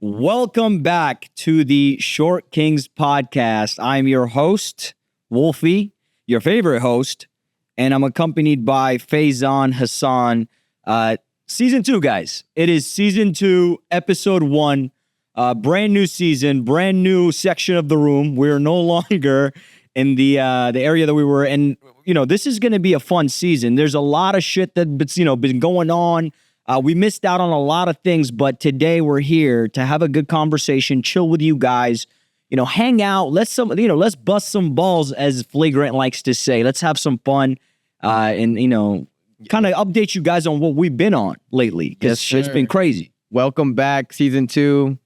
Welcome back to the Short Kings podcast. I'm your host, Wolfie, your favorite host, and I'm accompanied by Faizan Hassan. Season 2, guys. It is season 2, episode 1. Brand new season, brand new section of the room. We're no longer in the area that we were in. You know, this is going to be a fun season. There's a lot of shit that's, been going on. We missed out on a lot of things, but today we're here to have a good conversation, chill with you guys, hang out. Let's bust some balls, as Flagrant likes to say. Let's have some fun, and kind of update you guys on what we've been on lately, because it's been crazy. Welcome back, season 2.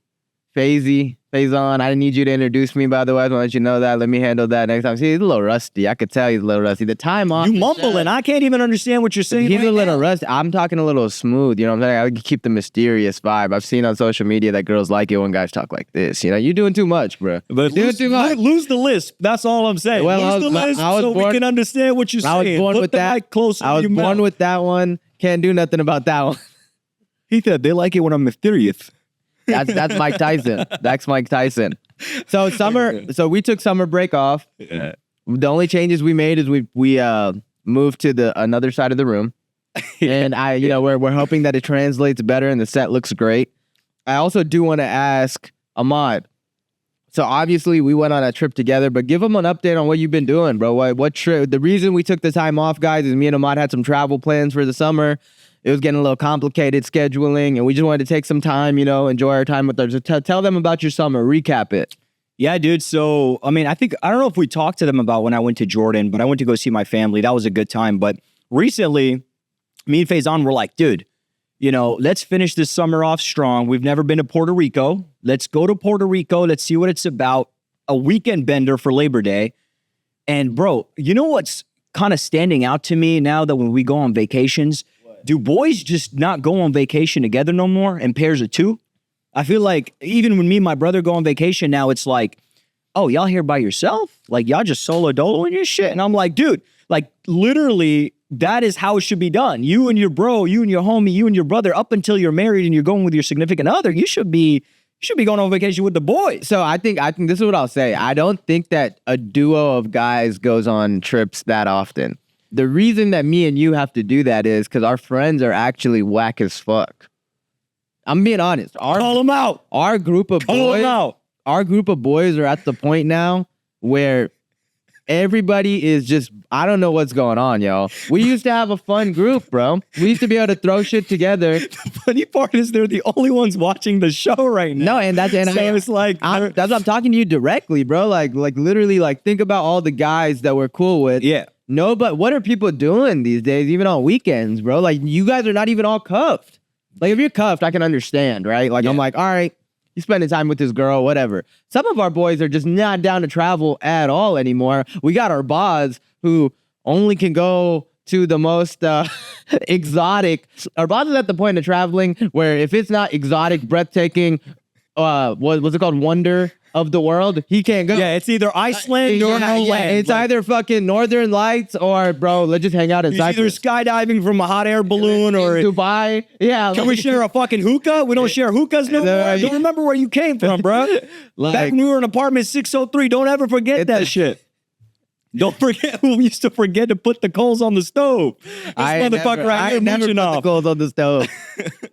Faizan, I need you to introduce me, by the way. I just want to let you know that. Let me handle that next time. See, he's a little rusty. I could tell he's a little rusty. The time off. You mumbling. I can't even understand what you're saying. He's a little rusty. I'm talking a little smooth. You know what I'm saying? I keep the mysterious vibe. I've seen on social media that girls like it when guys talk like this. You're doing too much, bro. But lose the lisp. That's all I'm saying. Lose the lisp so we can understand what you're saying. I was born with that. I was born with that one. Can't do nothing about that one. He said they like it when I'm mysterious. That's Mike Tyson. That's Mike Tyson. So we took summer break off. Yeah. The only changes we made is we moved to the another side of the room. And we're hoping that it translates better and the set looks great. I also do want to ask Ahmad. So obviously we went on a trip together, but give them an update on what you've been doing, bro. What trip? The reason we took the time off, guys, is me and Ahmad had some travel plans for the summer. It was getting a little complicated scheduling, and we just wanted to take some time, enjoy our time with them. So tell them about your summer. Recap it. Yeah, dude. So, I don't know if we talked to them about when I went to Jordan, but I went to go see my family. That was a good time. But recently, me and Faizan were like, dude, let's finish this summer off strong. We've never been to Puerto Rico. Let's go to Puerto Rico. Let's see what it's about. A weekend bender for Labor Day. And bro, you know what's kind of standing out to me now that when we go on vacations? Do boys just not go on vacation together no more in pairs of 2? I feel like even when me and my brother go on vacation now, it's like, oh, y'all here by yourself? Like, y'all just solo dolo and your shit? And I'm like, dude, like, literally, that is how it should be done. You and your bro, you and your homie, you and your brother, up until you're married and you're going with your significant other, you should be going on vacation with the boys. So I think this is what I'll say. I don't think that a duo of guys goes on trips that often. The reason that me and you have to do that is because our friends are actually whack as fuck. I'm being honest. Call them out. Our group of boys are at the point now where everybody is just, I don't know what's going on, y'all. We used to have a fun group, bro. We used to be able to throw shit together. The funny part is they're the only ones watching the show right now. No, it's like that's what I'm talking to you directly, bro. Like literally, like think about all the guys that we're cool with. Yeah. No, but what are people doing these days, even on weekends, bro? Like, you guys are not even all cuffed. Like, if you're cuffed, I can understand, right? Like, yeah. I'm like, all right, you spending time with this girl, whatever. Some of our boys are just not down to travel at all anymore. We got our bods who only can go to the most exotic. Our bods is at the point of traveling where if it's not exotic, breathtaking, what's it called, wonder of the world, he can't go. Yeah, it's either Iceland or no land. It's either fucking Northern Lights or, bro, let's just hang out in Cyprus. Either skydiving from a hot air balloon or Dubai. Yeah. Can we share a fucking hookah? We don't share hookahs no more. I don't remember where you came from, bro. Back when we were in apartment 603, don't ever forget that shit. Don't forget who used to forget to put the coals on the stove. I never put the coals on the stove.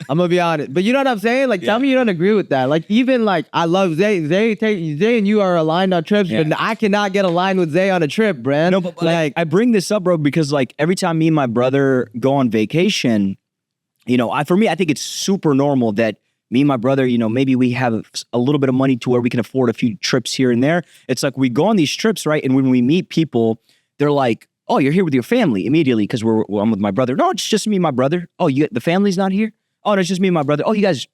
I'm gonna be honest, but you know what I'm saying? Like, tell me you don't agree with that. Like, even like I love Zay. Zay and you are aligned on trips, but I cannot get aligned with Zay on a trip, Brand. No, but like I bring this up, bro, because like every time me and my brother go on vacation, for me, I think it's super normal that me and my brother, maybe we have a little bit of money to where we can afford a few trips here and there. It's like we go on these trips, right? And when we meet people, they're like, oh, you're here with your family immediately because I'm with my brother. No, it's just me and my brother. Oh, the family's not here? Oh, no, it's just me and my brother. Oh, you guys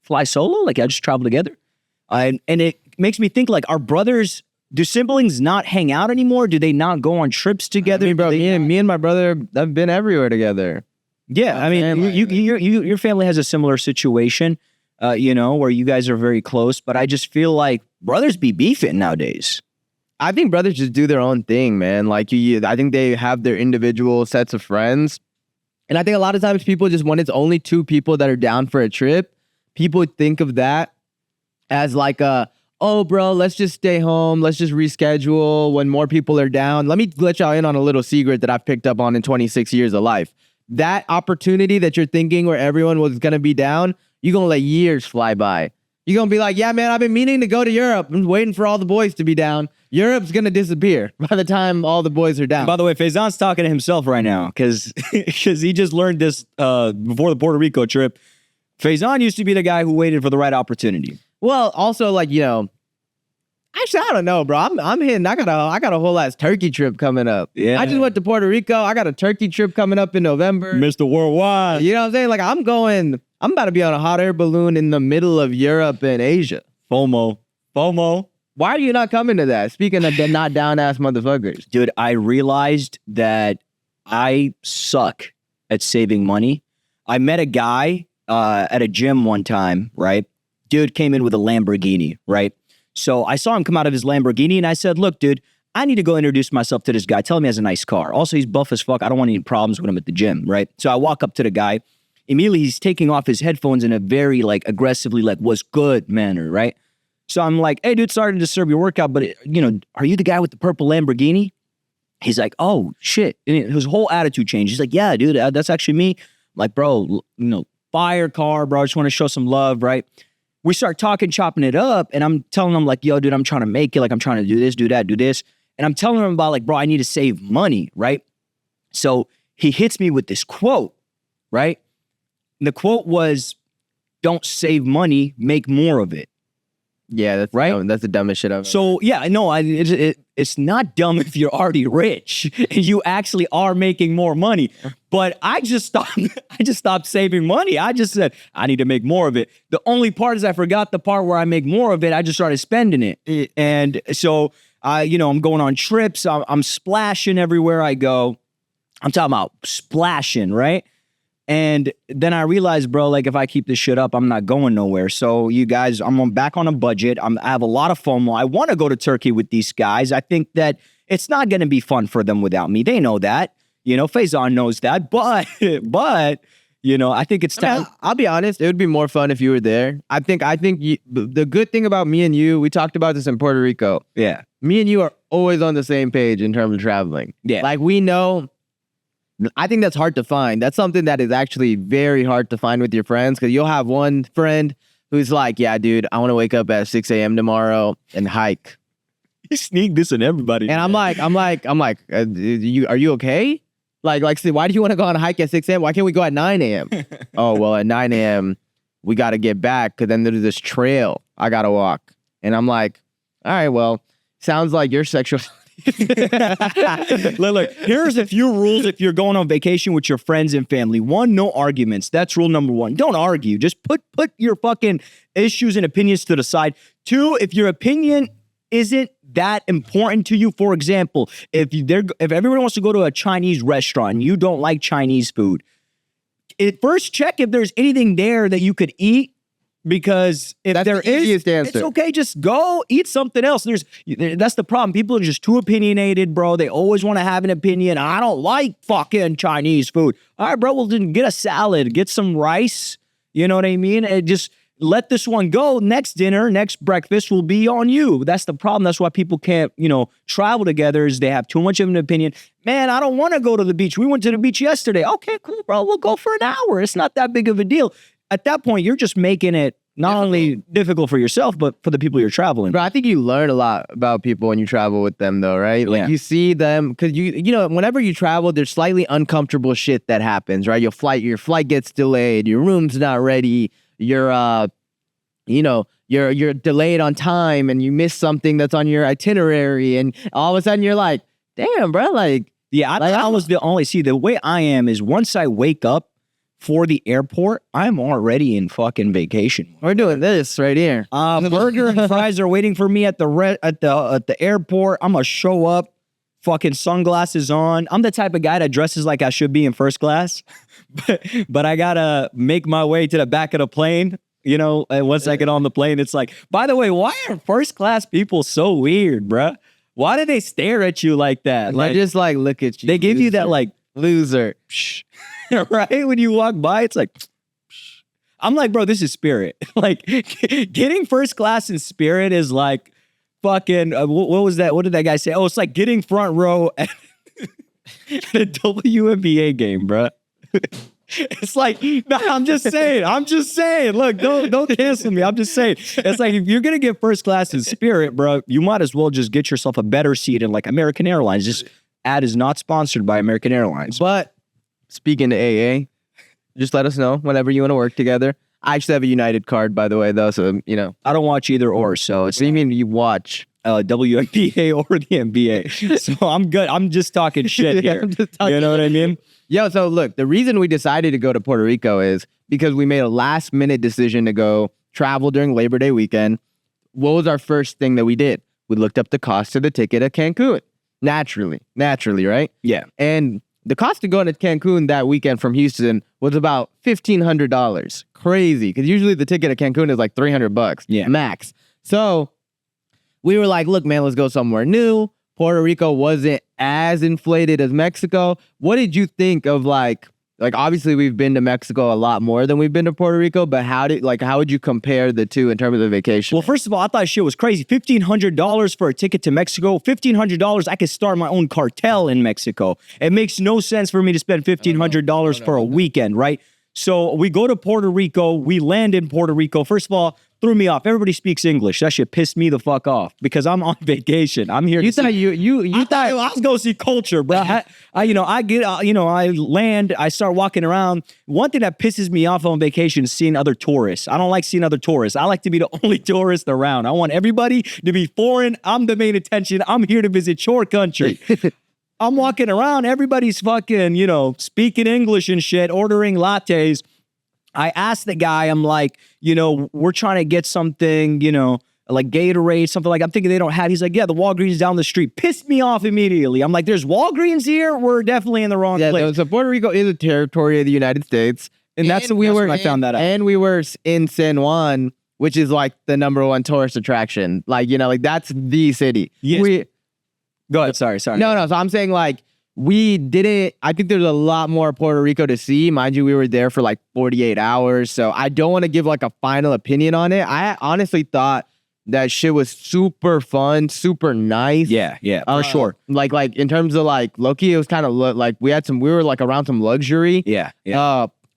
fly solo? Like, I just travel together? And it makes me think, like, our brothers, do siblings not hang out anymore? Do they not go on trips together? I mean, bro, me and my brother have been everywhere together. Yeah, I mean, your family has a similar situation, where you guys are very close. But I just feel like brothers be beefing nowadays. I think brothers just do their own thing, man. Like, I think they have their individual sets of friends. And I think a lot of times people just, when it's only 2 people that are down for a trip, people think of that as like oh, bro, let's just stay home. Let's just reschedule when more people are down. Let me let y'all in on a little secret that I've picked up on in 26 years of life. That opportunity that you're thinking where everyone was going to be down, you're going to let years fly by. You're going to be like, yeah, man, I've been meaning to go to Europe. I'm waiting for all the boys to be down. Europe's going to disappear by the time all the boys are down. By the way, Faison's talking to himself right now because he just learned this before the Puerto Rico trip. Faison used to be the guy who waited for the right opportunity. Well, also, like, you know, actually, I don't know, bro. I'm hitting. I got a whole ass turkey trip coming up. Yeah. I just went to Puerto Rico. I got a turkey trip coming up in November. Mr. Worldwide. You know what I'm saying? Like, I'm about to be on a hot air balloon in the middle of Europe and Asia. FOMO. Why are you not coming to that? Speaking of not down ass motherfuckers. Dude, I realized that I suck at saving money. I met a guy at a gym one time, right? Dude came in with a Lamborghini, right? So I saw him come out of his Lamborghini and I said, look, dude, I need to go introduce myself to this guy. Tell him he has a nice car. Also, he's buff as fuck. I don't want any problems with him at the gym, right? So I walk up to the guy. Immediately, he's taking off his headphones in a very, like, aggressively, like, what's good manner, right? So I'm like, hey, dude, sorry to disturb your workout, but, you know, are you the guy with the purple Lamborghini? He's like, oh, shit. And his whole attitude changed. He's like, yeah, dude, that's actually me. I'm like, bro, you know, fire car, bro. I just want to show some love, right? We start talking, chopping it up, and I'm telling him, like, yo, dude, I'm trying to make it. Like, I'm trying to do this, do that, do this. And I'm telling him about, like, bro, I need to save money, right? So he hits me with this quote, right? And the quote was, don't save money, make more of it. Yeah, that's right. Dumb. That's the dumbest shit I've. So yeah, no, it's not dumb if you're already rich and you actually are making more money. But I just stopped saving money. I just said I need to make more of it. The only part is I forgot the part where I make more of it. I just started spending it, and so I'm going on trips. I'm splashing everywhere I go. I'm talking about splashing, right? And then I realized, bro, like if I keep this shit up, I'm not going nowhere. So you guys, I'm back on a budget. I have a lot of FOMO. I want to go to Turkey with these guys. I think that it's not going to be fun for them without me. They know that. You know, Faison knows that. But you know, I think it's time. I'll be honest. It would be more fun if you were there. I think the good thing about me and you, we talked about this in Puerto Rico. Yeah. Me and you are always on the same page in terms of traveling. Yeah. Like we know. I think that's hard to find. That's something that is actually very hard to find with your friends because you'll have one friend who's like, yeah, dude, I want to wake up at 6 a.m. tomorrow and hike. You sneak this on everybody. And I'm like, are you okay? Like, see, why do you want to go on a hike at 6 a.m.? Why can't we go at 9 a.m.? Oh, well, at 9 a.m., we got to get back because then there's this trail I got to walk. And I'm like, all right, well, sounds like your sexual... Look, here's a few rules if you're going on vacation with your friends and family. One, no arguments. That's rule number one. Don't argue. Just put your fucking issues and opinions to the side. Two, if your opinion isn't that important to you, for example, if everyone wants to go to a Chinese restaurant and you don't like Chinese food, first check if there's anything there that you could eat. Because if that's there the easiest answer. It's okay. Just go eat something else. That's the problem. People are just too opinionated, bro. They always want to have an opinion. I don't like fucking Chinese food. All right, bro. Well, then get a salad, get some rice. You know what I mean? And just let this one go. Next dinner, next breakfast will be on you. That's the problem. That's why people can't, travel together. Is they have too much of an opinion. Man, I don't want to go to the beach. We went to the beach yesterday. Okay, cool, bro. We'll go for an hour. It's not that big of a deal. At that point, you're just making it not only difficult for yourself, but for the people you're traveling. Bro, I think you learn a lot about people when you travel with them, though, right? Like you see them because whenever you travel, there's slightly uncomfortable shit that happens, right? Your flight gets delayed, your room's not ready, you're delayed on time, and you miss something that's on your itinerary, and all of a sudden you're like, damn, bro, like yeah, I was the only the way I am is once I wake up for the airport, I'm already in fucking vacation. We're doing this right here. Burger and fries are waiting for me at the airport. I'm gonna show up, fucking sunglasses on. I'm the type of guy that dresses like I should be in first class, but I gotta make my way to the back of the plane. And once I get on the plane, it's like, by the way, why are first class people so weird, bruh? Why do they stare at you like that? Like, just like look at you. They give you that like loser. Right? When you walk by, it's like, I'm like, bro, this is Spirit. Like, getting first class in Spirit is like fucking, what was that? What did that guy say? Oh, it's like getting front row at a WNBA game, bro. It's like, no, I'm just saying. Look, don't cancel me. I'm just saying. It's like, if you're going to get first class in Spirit, bro, you might as well just get yourself a better seat in like American Airlines. This ad is not sponsored by American Airlines. But speaking to AA, just let us know whenever you want to work together. I actually have a United card, by the way, though. So, I don't watch either or. So it's what do you mean you watch? WNBA or the NBA. So I'm good. I'm just talking shit here. You know what I mean? Yo, so look, the reason we decided to go to Puerto Rico is because we made a last minute decision to go travel during Labor Day weekend. What was our first thing that we did? We looked up the cost of the ticket to Cancun. Naturally, right? Yeah. And the cost of going to Cancun that weekend from Houston was about $1,500. Crazy, because usually the ticket to Cancun is like $300 max. So we were like, look, man, let's go somewhere new. Puerto Rico wasn't as inflated as Mexico. What did you think of like obviously we've been to Mexico a lot more than we've been to Puerto Rico, but how would you compare the two in terms of vacation? Well, first of all, I thought shit was crazy. $1,500 for a ticket to Mexico. $1,500, I could start my own cartel in Mexico. It makes no sense for me to spend $1,500 for a weekend, right? So we go to Puerto Rico. We land in Puerto Rico. First of all, threw me off. Everybody speaks English. That shit pissed me the fuck off because I'm on vacation. I'm here. You thought I was going to see culture, bro. I land. I start walking around. One thing that pisses me off on vacation is seeing other tourists. I don't like seeing other tourists. I like to be the only tourist around. I want everybody to be foreign. I'm the main attention. I'm here to visit your country. I'm walking around, everybody's fucking, speaking English and shit, ordering lattes. I asked the guy, I'm like, we're trying to get something, like Gatorade, something like, I'm thinking they don't have. He's like, yeah, the Walgreens down the street. Pissed me off immediately. I'm like, there's Walgreens here? We're definitely in the wrong place. So Puerto Rico is a territory of the United States. And that's when I found that out. And we were in San Juan, which is like the #1 tourist attraction. Like, that's the city. Yes. Go ahead. Sorry. No. So I'm saying I think there's a lot more Puerto Rico to see. Mind you, we were there for like 48 hours. So I don't want to give like a final opinion on it. I honestly thought that shit was super fun, super nice. Yeah, for sure. Like in terms of like Loki, it was kind of like we were like around some luxury. Yeah.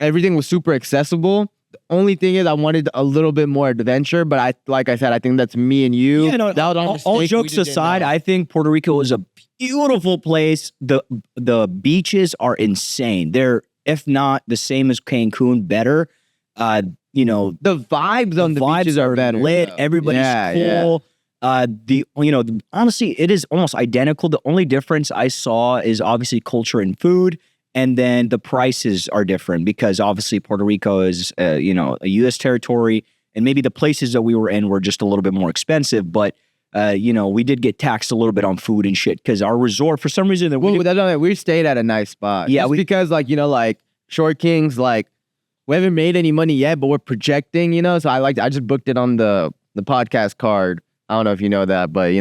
Everything was super accessible. The only thing is I wanted a little bit more adventure, but like I said, I think that's me and you. Yeah, no, all jokes aside, I think Puerto Rico is a beautiful place. The beaches are insane. They're, if not the same as Cancun, better. The vibes on the beaches are better. Lit. Everybody's cool. Honestly, it is almost identical. The only difference I saw is obviously culture and food. And then the prices are different because obviously Puerto Rico is, a U.S. territory, and maybe the places that we were in were just a little bit more expensive. But we did get taxed a little bit on food and shit because our resort, for some reason, we stayed at a nice spot. Yeah, because Short Kings, we haven't made any money yet, but we're projecting, So I just booked it on the podcast card. I don't know if you know that, but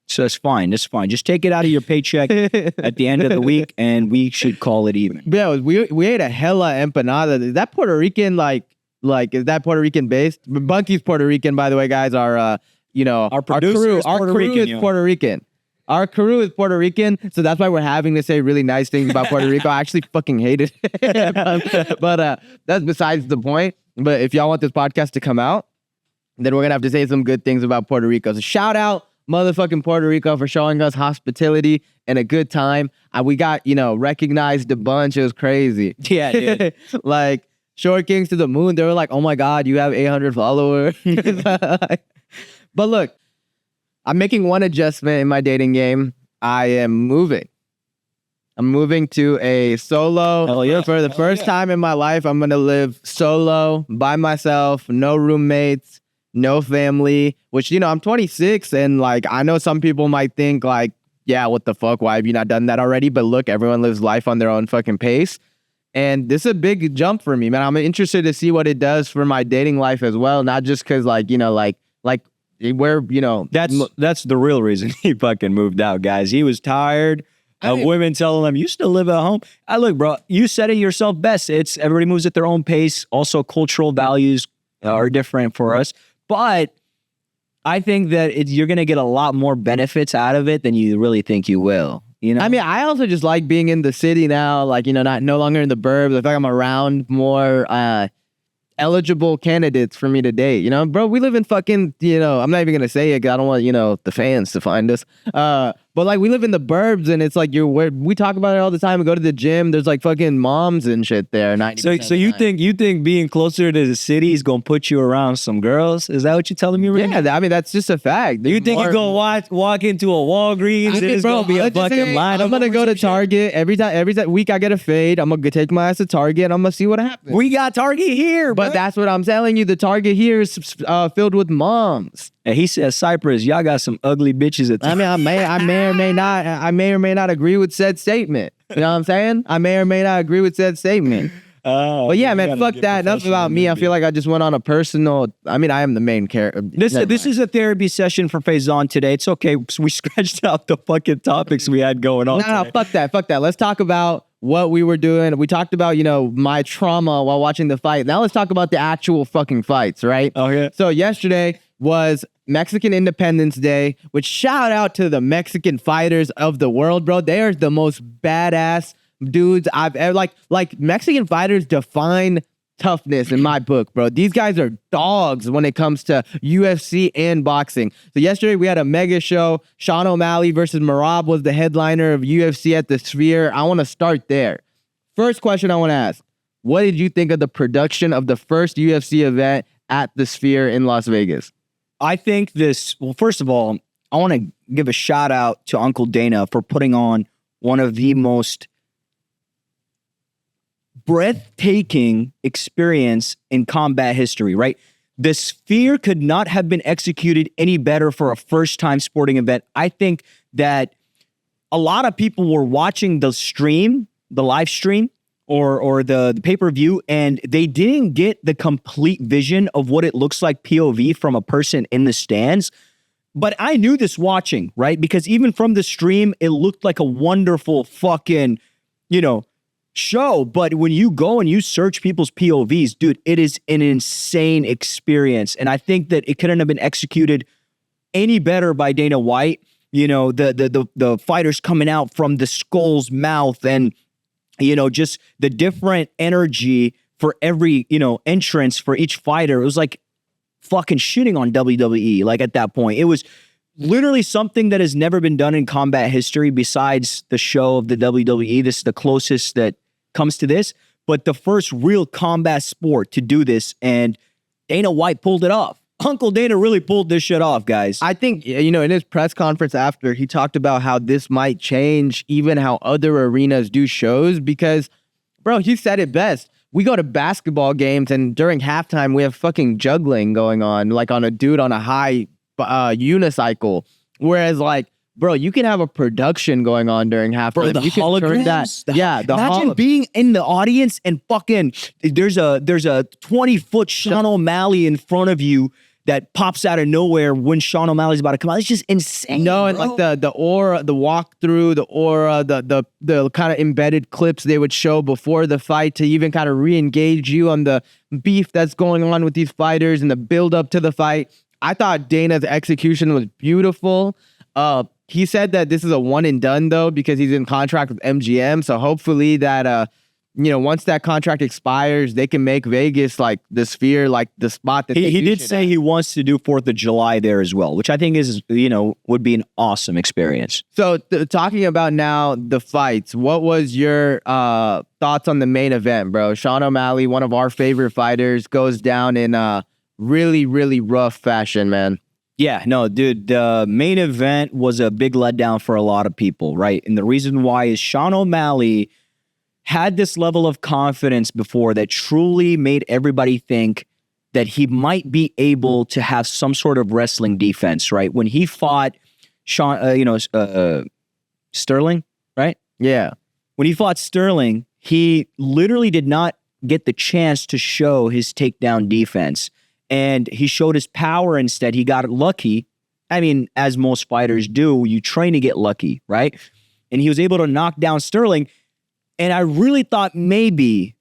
So it's fine. Just take it out of your paycheck at the end of the week, and we should call it even. Yeah, we ate a hella empanada. Is that Puerto Rican? Is that Puerto Rican based? Bunky's Puerto Rican, by the way, guys. Our producer is Puerto Rican. Puerto Rican. Our crew is Puerto Rican, so that's why we're having to say really nice things about Puerto Rico. I actually fucking hate it, but that's besides the point. But if y'all want this podcast to come out, then we're gonna have to say some good things about Puerto Rico. So shout out motherfucking Puerto Rico for showing us hospitality and a good time. We got, recognized a bunch. It was crazy. Yeah, dude. Short Kings to the moon. They were like, oh my God, you have 800 followers. But look, I'm making one adjustment in my dating game. I am moving. I'm moving to a solo. Hell yeah. For the first time in my life, I'm going to live solo, by myself, no roommates. No family, which, I'm 26 and I know some people might think yeah, what the fuck? Why have you not done that already? But look, everyone lives life on their own fucking pace. And this is a big jump for me, man. I'm interested to see what it does for my dating life as well. Not just because That's the real reason he fucking moved out, guys. He was tired of women telling them, you still live at home. Look, bro, you said it yourself best. It's everybody moves at their own pace. Also, cultural values are different for us. But I think that you're going to get a lot more benefits out of it than you really think you will. You know? I mean, I also just like being in the city now, like, no longer in the burbs. I feel like I'm around more eligible candidates for me to date. Bro, we live in fucking, I'm not even going to say it 'cause I don't want, the fans to find us. But like we live in the burbs and it's like we talk about it all the time. We go to the gym. There's like fucking moms and shit there. 90% So you think being closer to the city is gonna put you around some girls? Is that what you're telling me? Right? Yeah, I mean that's just a fact. You think you're gonna walk into a Walgreens and it's gonna be a fucking line? I'm gonna go to Target every week. I get a fade. I'm gonna take my ass to Target and I'm gonna see what happens. We got Target here, but that's what I'm telling you. The Target here is filled with moms. And he says, Cypress, y'all got some ugly bitches at I mean, I may or may not agree with said statement. You know what I'm saying? I may or may not agree with said statement. But yeah, man, fuck that. Enough about me. I feel like I just went on a personal. I mean, I am the main character. This is a therapy session for Faison today. It's okay. We scratched out the fucking topics we had going on. No, fuck that. Let's talk about what we were doing. We talked about, my trauma while watching the fight. Now let's talk about the actual fucking fights, right? Oh, yeah. So yesterday was Mexican Independence Day, which shout out to the Mexican fighters of the world, bro. They are the most badass dudes I've ever, like Mexican fighters define toughness in my book, bro. These guys are dogs when it comes to UFC and boxing. So yesterday we had a mega show. Sean O'Malley versus Marab was the headliner of UFC at the Sphere. I want to start there. First question I want to ask, what did you think of the production of the first UFC event at the Sphere in Las Vegas? I think well, first of all, I want to give a shout out to Uncle Dana for putting on one of the most breathtaking experience in combat history, right? The Sphere could not have been executed any better for a first-time sporting event. I think that a lot of people were watching the live stream, or the pay-per-view, and they didn't get the complete vision of what it looks like POV from a person in the stands. But I knew this watching, right? Because even from the stream, it looked like a wonderful fucking, show. But when you go and you search people's POVs, dude, it is an insane experience. And I think that it couldn't have been executed any better by Dana White. The fighters coming out from the skull's mouth and just the different energy for every, entrance for each fighter. It was like fucking shitting on WWE. Like at that point, it was literally something that has never been done in combat history besides the show of the WWE. This is the closest that comes to this, but the first real combat sport to do this. And Dana White pulled it off. Uncle Dana really pulled this shit off, guys. I think, in his press conference after, he talked about how this might change even how other arenas do shows because, bro, he said it best. We go to basketball games and during halftime, we have fucking juggling going on, like on a dude on a high unicycle. Whereas like, bro, you can have a production going on during halftime. Bro, the you holograms. Imagine being in the audience and fucking there's a 20-foot Sean O'Malley in front of you that pops out of nowhere when Sean O'Malley's about to come out. It's just insane. No, and bro. like the aura, the walkthrough, the aura, the kind of embedded clips they would show before the fight to even kind of re-engage you on the beef that's going on with these fighters and the build up to the fight. I thought Dana's execution was beautiful. He said that this is a one and done though because he's in contract with MGM. So hopefully that once that contract expires, they can make Vegas like the Sphere, like the spot that he did say he wants to do 4th of July there as well, which I think is would be an awesome experience. So talking about now the fights, what was your thoughts on the main event, bro? Sean O'Malley, one of our favorite fighters, goes down in really, really rough fashion, man. Yeah, no, dude, the main event was a big letdown for a lot of people, right? And the reason why is Sean O'Malley had this level of confidence before that truly made everybody think that he might be able to have some sort of wrestling defense, right? When he fought Sterling, right? Yeah. When he fought Sterling, he literally did not get the chance to show his takedown defense. And he showed his power instead. He got lucky. I mean, as most fighters do, you train to get lucky, right? and he was able to knock down Sterling. And I really thought maybe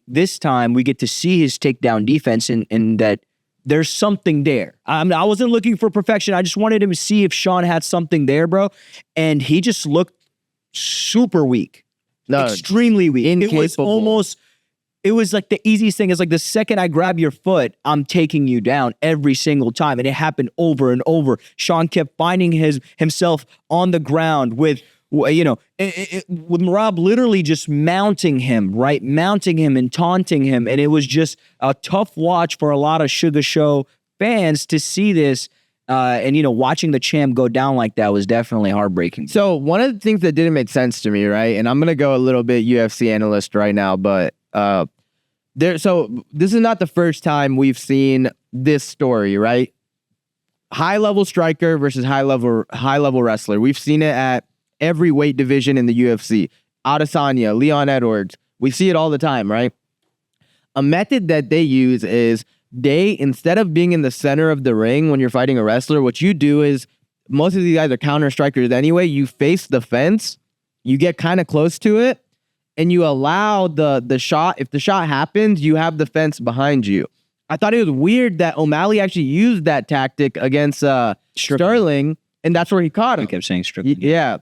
this time we get to see his takedown defense and that there's something there. I wasn't looking for perfection. I just wanted him to see if Sean had something there, bro. And he just looked super weak. No, extremely weak. incapable. It was like the easiest thing. It's like the second I grab your foot, I'm taking you down every single time. And it happened over and over. Sean kept finding himself on the ground with, with Merab literally just mounting him, right? Mounting him and taunting him. And it was just a tough watch for a lot of Sugar Show fans to see this. And watching the champ go down like that was definitely heartbreaking. So one of the things that didn't make sense to me, right? And I'm going to go a little bit UFC analyst right now, but so this is not the first time we've seen this story, right? High level striker versus high level wrestler. We've seen it at every weight division in the UFC. Adesanya, Leon Edwards. We see it all the time, right? A method that they use is instead of being in the center of the ring when you're fighting a wrestler, what you do is, most of these guys are counter strikers anyway. You face the fence, you get kind of close to it, and you allow the shot. If the shot happens, you have the fence behind you. I thought it was weird that O'Malley actually used that tactic against Sterling, and that's where he caught him. I kept saying Strickland. Yeah.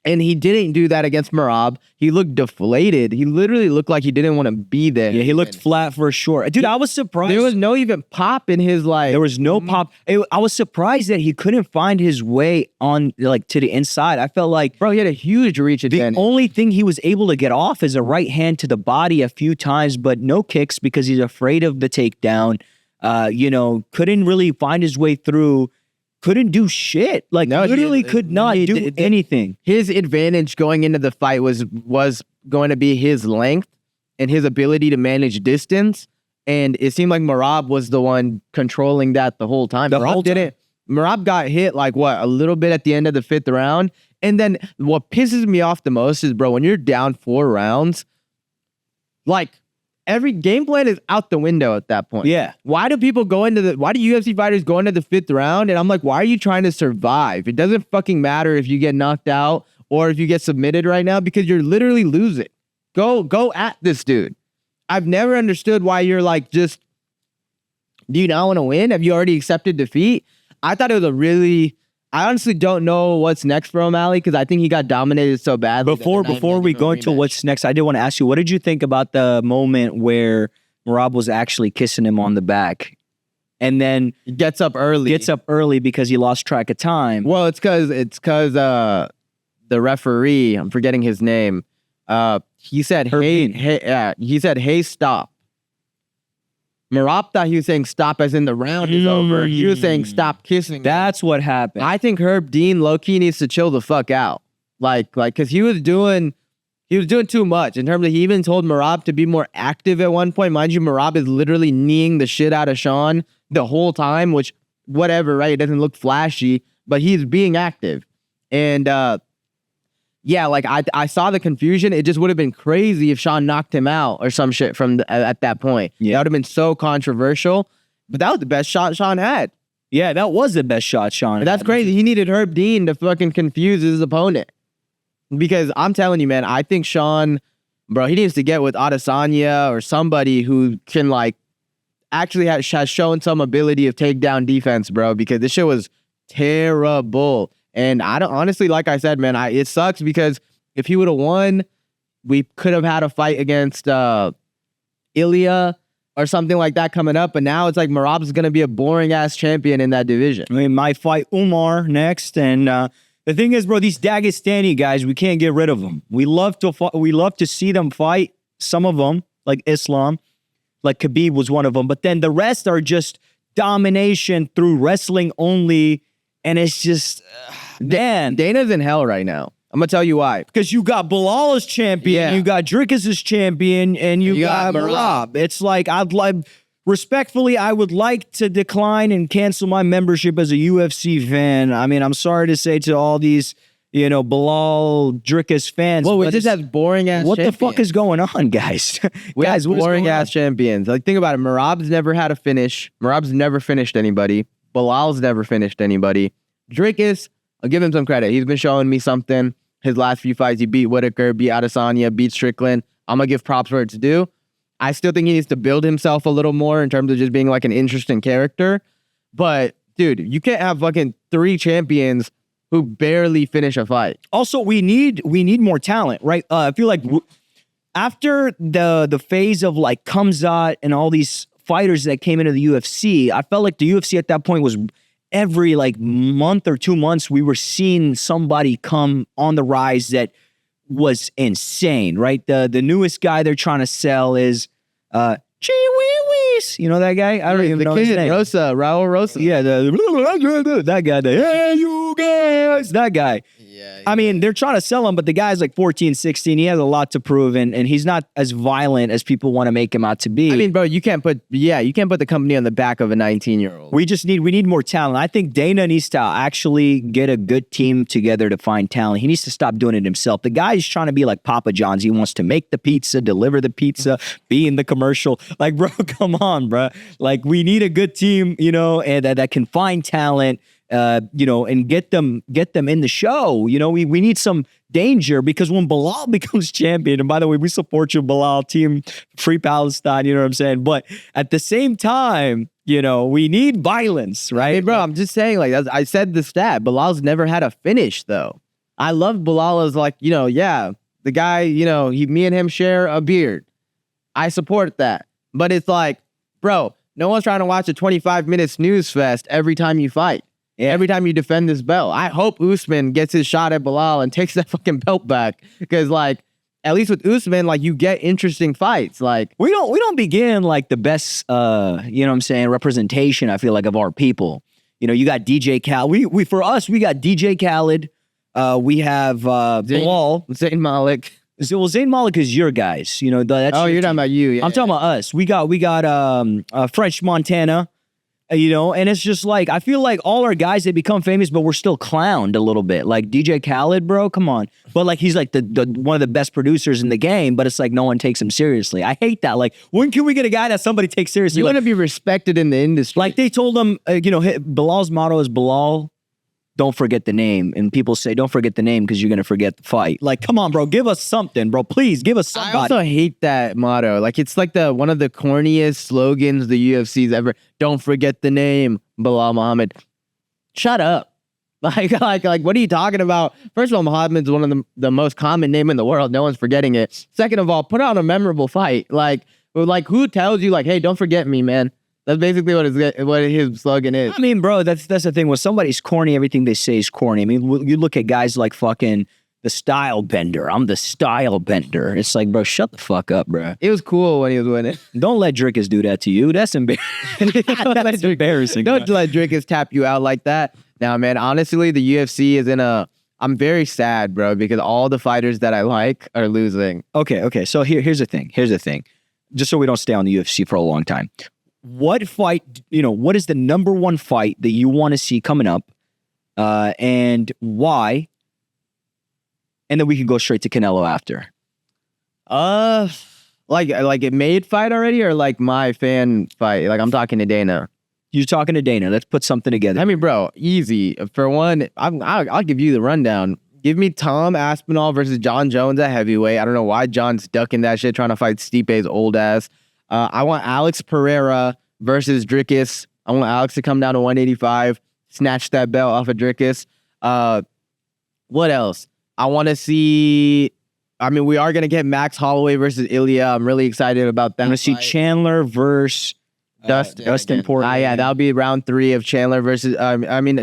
And he didn't do that against Merab. He looked deflated. He literally looked like he didn't want to be there. Yeah, he looked flat for sure. Dude, I was surprised. There was no even pop in his like. There was no pop. I was surprised that he couldn't find his way on to the inside. I felt like, bro, he had a huge reach advantage. The only thing he was able to get off is a right hand to the body a few times, but no kicks because he's afraid of the takedown. Couldn't really find his way through. Couldn't do shit. Literally could not do anything. His advantage going into the fight was going to be his length and his ability to manage distance. And it seemed like Merab was the one controlling that the whole time. Merab got hit a little bit at the end of the 5th round. And then what pisses me off the most is, bro, when you're down 4 rounds, every game plan is out the window at that point. Yeah. Why do UFC fighters go into the 5th round? And I'm like, why are you trying to survive? It doesn't fucking matter if you get knocked out or if you get submitted right now because you're literally losing. Go at this dude. I've never understood why you're do you not want to win? Have you already accepted defeat? I thought it was I honestly don't know what's next for O'Malley because I think he got dominated so badly. Before we go into what's next, I did want to ask you, what did you think about the moment where Merab was actually kissing him on the back? And then he gets up early because he lost track of time. Well, it's because the referee, I'm forgetting his name, he said, hey, stop. Merab thought he was saying stop as in the round is over. He was saying stop kissing. That's what happened. I think Herb Dean low-key needs to chill the fuck out. Because he was doing too much in terms of, he even told Merab to be more active at one point. Mind you, Merab is literally kneeing the shit out of Sean the whole time, which, whatever, right? It doesn't look flashy, but he's being active. And, I saw the confusion. It just would have been crazy if Sean knocked him out or some shit at that point. Yeah. That would have been so controversial. But that was the best shot Sean had. Yeah, that was the best shot Sean had. That's crazy. He needed Herb Dean to fucking confuse his opponent. Because I'm telling you, man, I think Sean, bro, he needs to get with Adesanya or somebody who can actually has shown some ability of takedown defense, bro, because this shit was terrible. And I don't, honestly, like I said, man, it sucks because if he would have won, we could have had a fight against Ilya or something like that coming up. But now it's like Merab's going to be a boring ass champion in that division. We might fight Umar next. And the thing is, bro, these Dagestani guys, we can't get rid of them. We love to see them fight. Some of them, like Islam, like Khabib was one of them. But then the rest are just domination through wrestling only. And it's just, Dana's in hell right now. I'm going to tell you why. Because you got Bilal as champion, you got Dricus as champion, and you got Merab. It's respectfully, I would like to decline and cancel my membership as a UFC fan. I mean, I'm sorry to say to all these, Bilal, Dricus fans. Well, we just have boring ass What champions. the fuck is going on, guys? We have boring ass champions. Think about it. Merab's never had a finish. Merab's never finished anybody. Bilal's never finished anybody. Dricus, I'll give him some credit. He's been showing me something. his last few fights. He beat Whitaker, beat Adesanya, beat Strickland. I'm going to give props where it's due. I still think he needs to build himself a little more in terms of just being like an interesting character. But, dude, you can't have fucking 3 champions who barely finish a fight. Also, we need more talent, right? I feel like after the phase of like Khamzat and all these fighters that came into the UFC, I felt like the UFC at that point was every like month or 2 months we were seeing somebody come on the rise that was insane, right? The newest guy they're trying to sell is Chihuahuas. You know that guy? I don't even know his name. Raul Rosa. Yeah, that guy. Hey, you guys. That guy. Yeah. I mean, they're trying to sell him, but the guy's like 14, 16. He has a lot to prove, and he's not as violent as people want to make him out to be. I mean, bro, you can't put the company on the back of a 19-year-old. We need more talent. I think Dana needs to actually get a good team together to find talent. He needs to stop doing it himself. The guy's trying to be like Papa John's. He wants to make the pizza, deliver the pizza, be in the commercial. Like, bro, come on, bro. Like, we need a good team, and that can find talent. And get them in the show. We need some danger, because when Bilal becomes champion, and by the way, we support you, Bilal, team Free Palestine, you know what I'm saying? But at the same time, we need violence, right? Hey, bro, I'm just saying, like, I said the stat, Bilal's never had a finish, though. I love Bilal as like, the guy, me and him share a beard. I support that. But it's like, bro, no one's trying to watch a 25-minute snooze fest every time you fight. Yeah. Every time you defend this belt. I hope Usman gets his shot at Bilal and takes that fucking belt back. Because, like, at least with Usman, like, you get interesting fights. Like, we don't begin like the best representation, I feel like, of our people. You got DJ Khaled. We for us, we got DJ Khaled. We have Bilal. Zayn Malik. Well, Zayn Malik is your guys. That's you're talking about you. I'm talking about us. We got French Montana. And it's just like, I feel like all our guys, they become famous, but we're still clowned a little bit. Like DJ Khaled, bro, come on. But like, he's like the one of the best producers in the game, but it's like no one takes him seriously. I hate that. Like, when can we get a guy that somebody takes seriously? You want to be respected in the industry. Like they told him, Bilal's motto is Bilal, don't forget the name. And people say, don't forget the name because you're going to forget the fight. Like, come on, bro. Give us something, bro. Please give us somebody. I also hate that motto. Like, it's like one of the corniest slogans the UFC's ever. Don't forget the name, Bilal Muhammad. Shut up. Like, what are you talking about? First of all, Muhammad's one of the most common name in the world. No one's forgetting it. Second of all, put on a memorable fight. Like who tells you, like, hey, don't forget me, man? That's basically what his slogan is. I mean, bro, that's the thing. When somebody's corny, everything they say is corny. I mean, you look at guys like fucking the Style Bender. I'm the Style Bender. It's like, bro, shut the fuck up, bro. It was cool when he was winning. Don't let Drickus do that to you. That's embarrassing. That's embarrassing. Don't let Drickus tap you out like that. Now, man, honestly, the UFC is I'm very sad, bro, because all the fighters that I like are losing. Okay. So here's the thing. Just so we don't stay on the UFC for a long time. What fight, what is the number one fight that you want to see coming up, and why? And then we can go straight to Canelo after. Like it made fight already, or like my fan fight? Like, I'm talking to Dana. You're talking to Dana. Let's put something together. I mean, bro, easy. For one, I'll give you the rundown. Give me Tom Aspinall versus John Jones at heavyweight. I don't know why John's ducking that shit, trying to fight Stipe's old ass. I want Alex Pereira versus Drickus. I want Alex to come down to 185, snatch that belt off of Drickus. What else? I want to see... I mean, we are going to get Max Holloway versus Ilya. I'm really excited about that. I'm going to see Chandler versus Dustin Poirier. Yeah, that'll be round 3 of Chandler versus...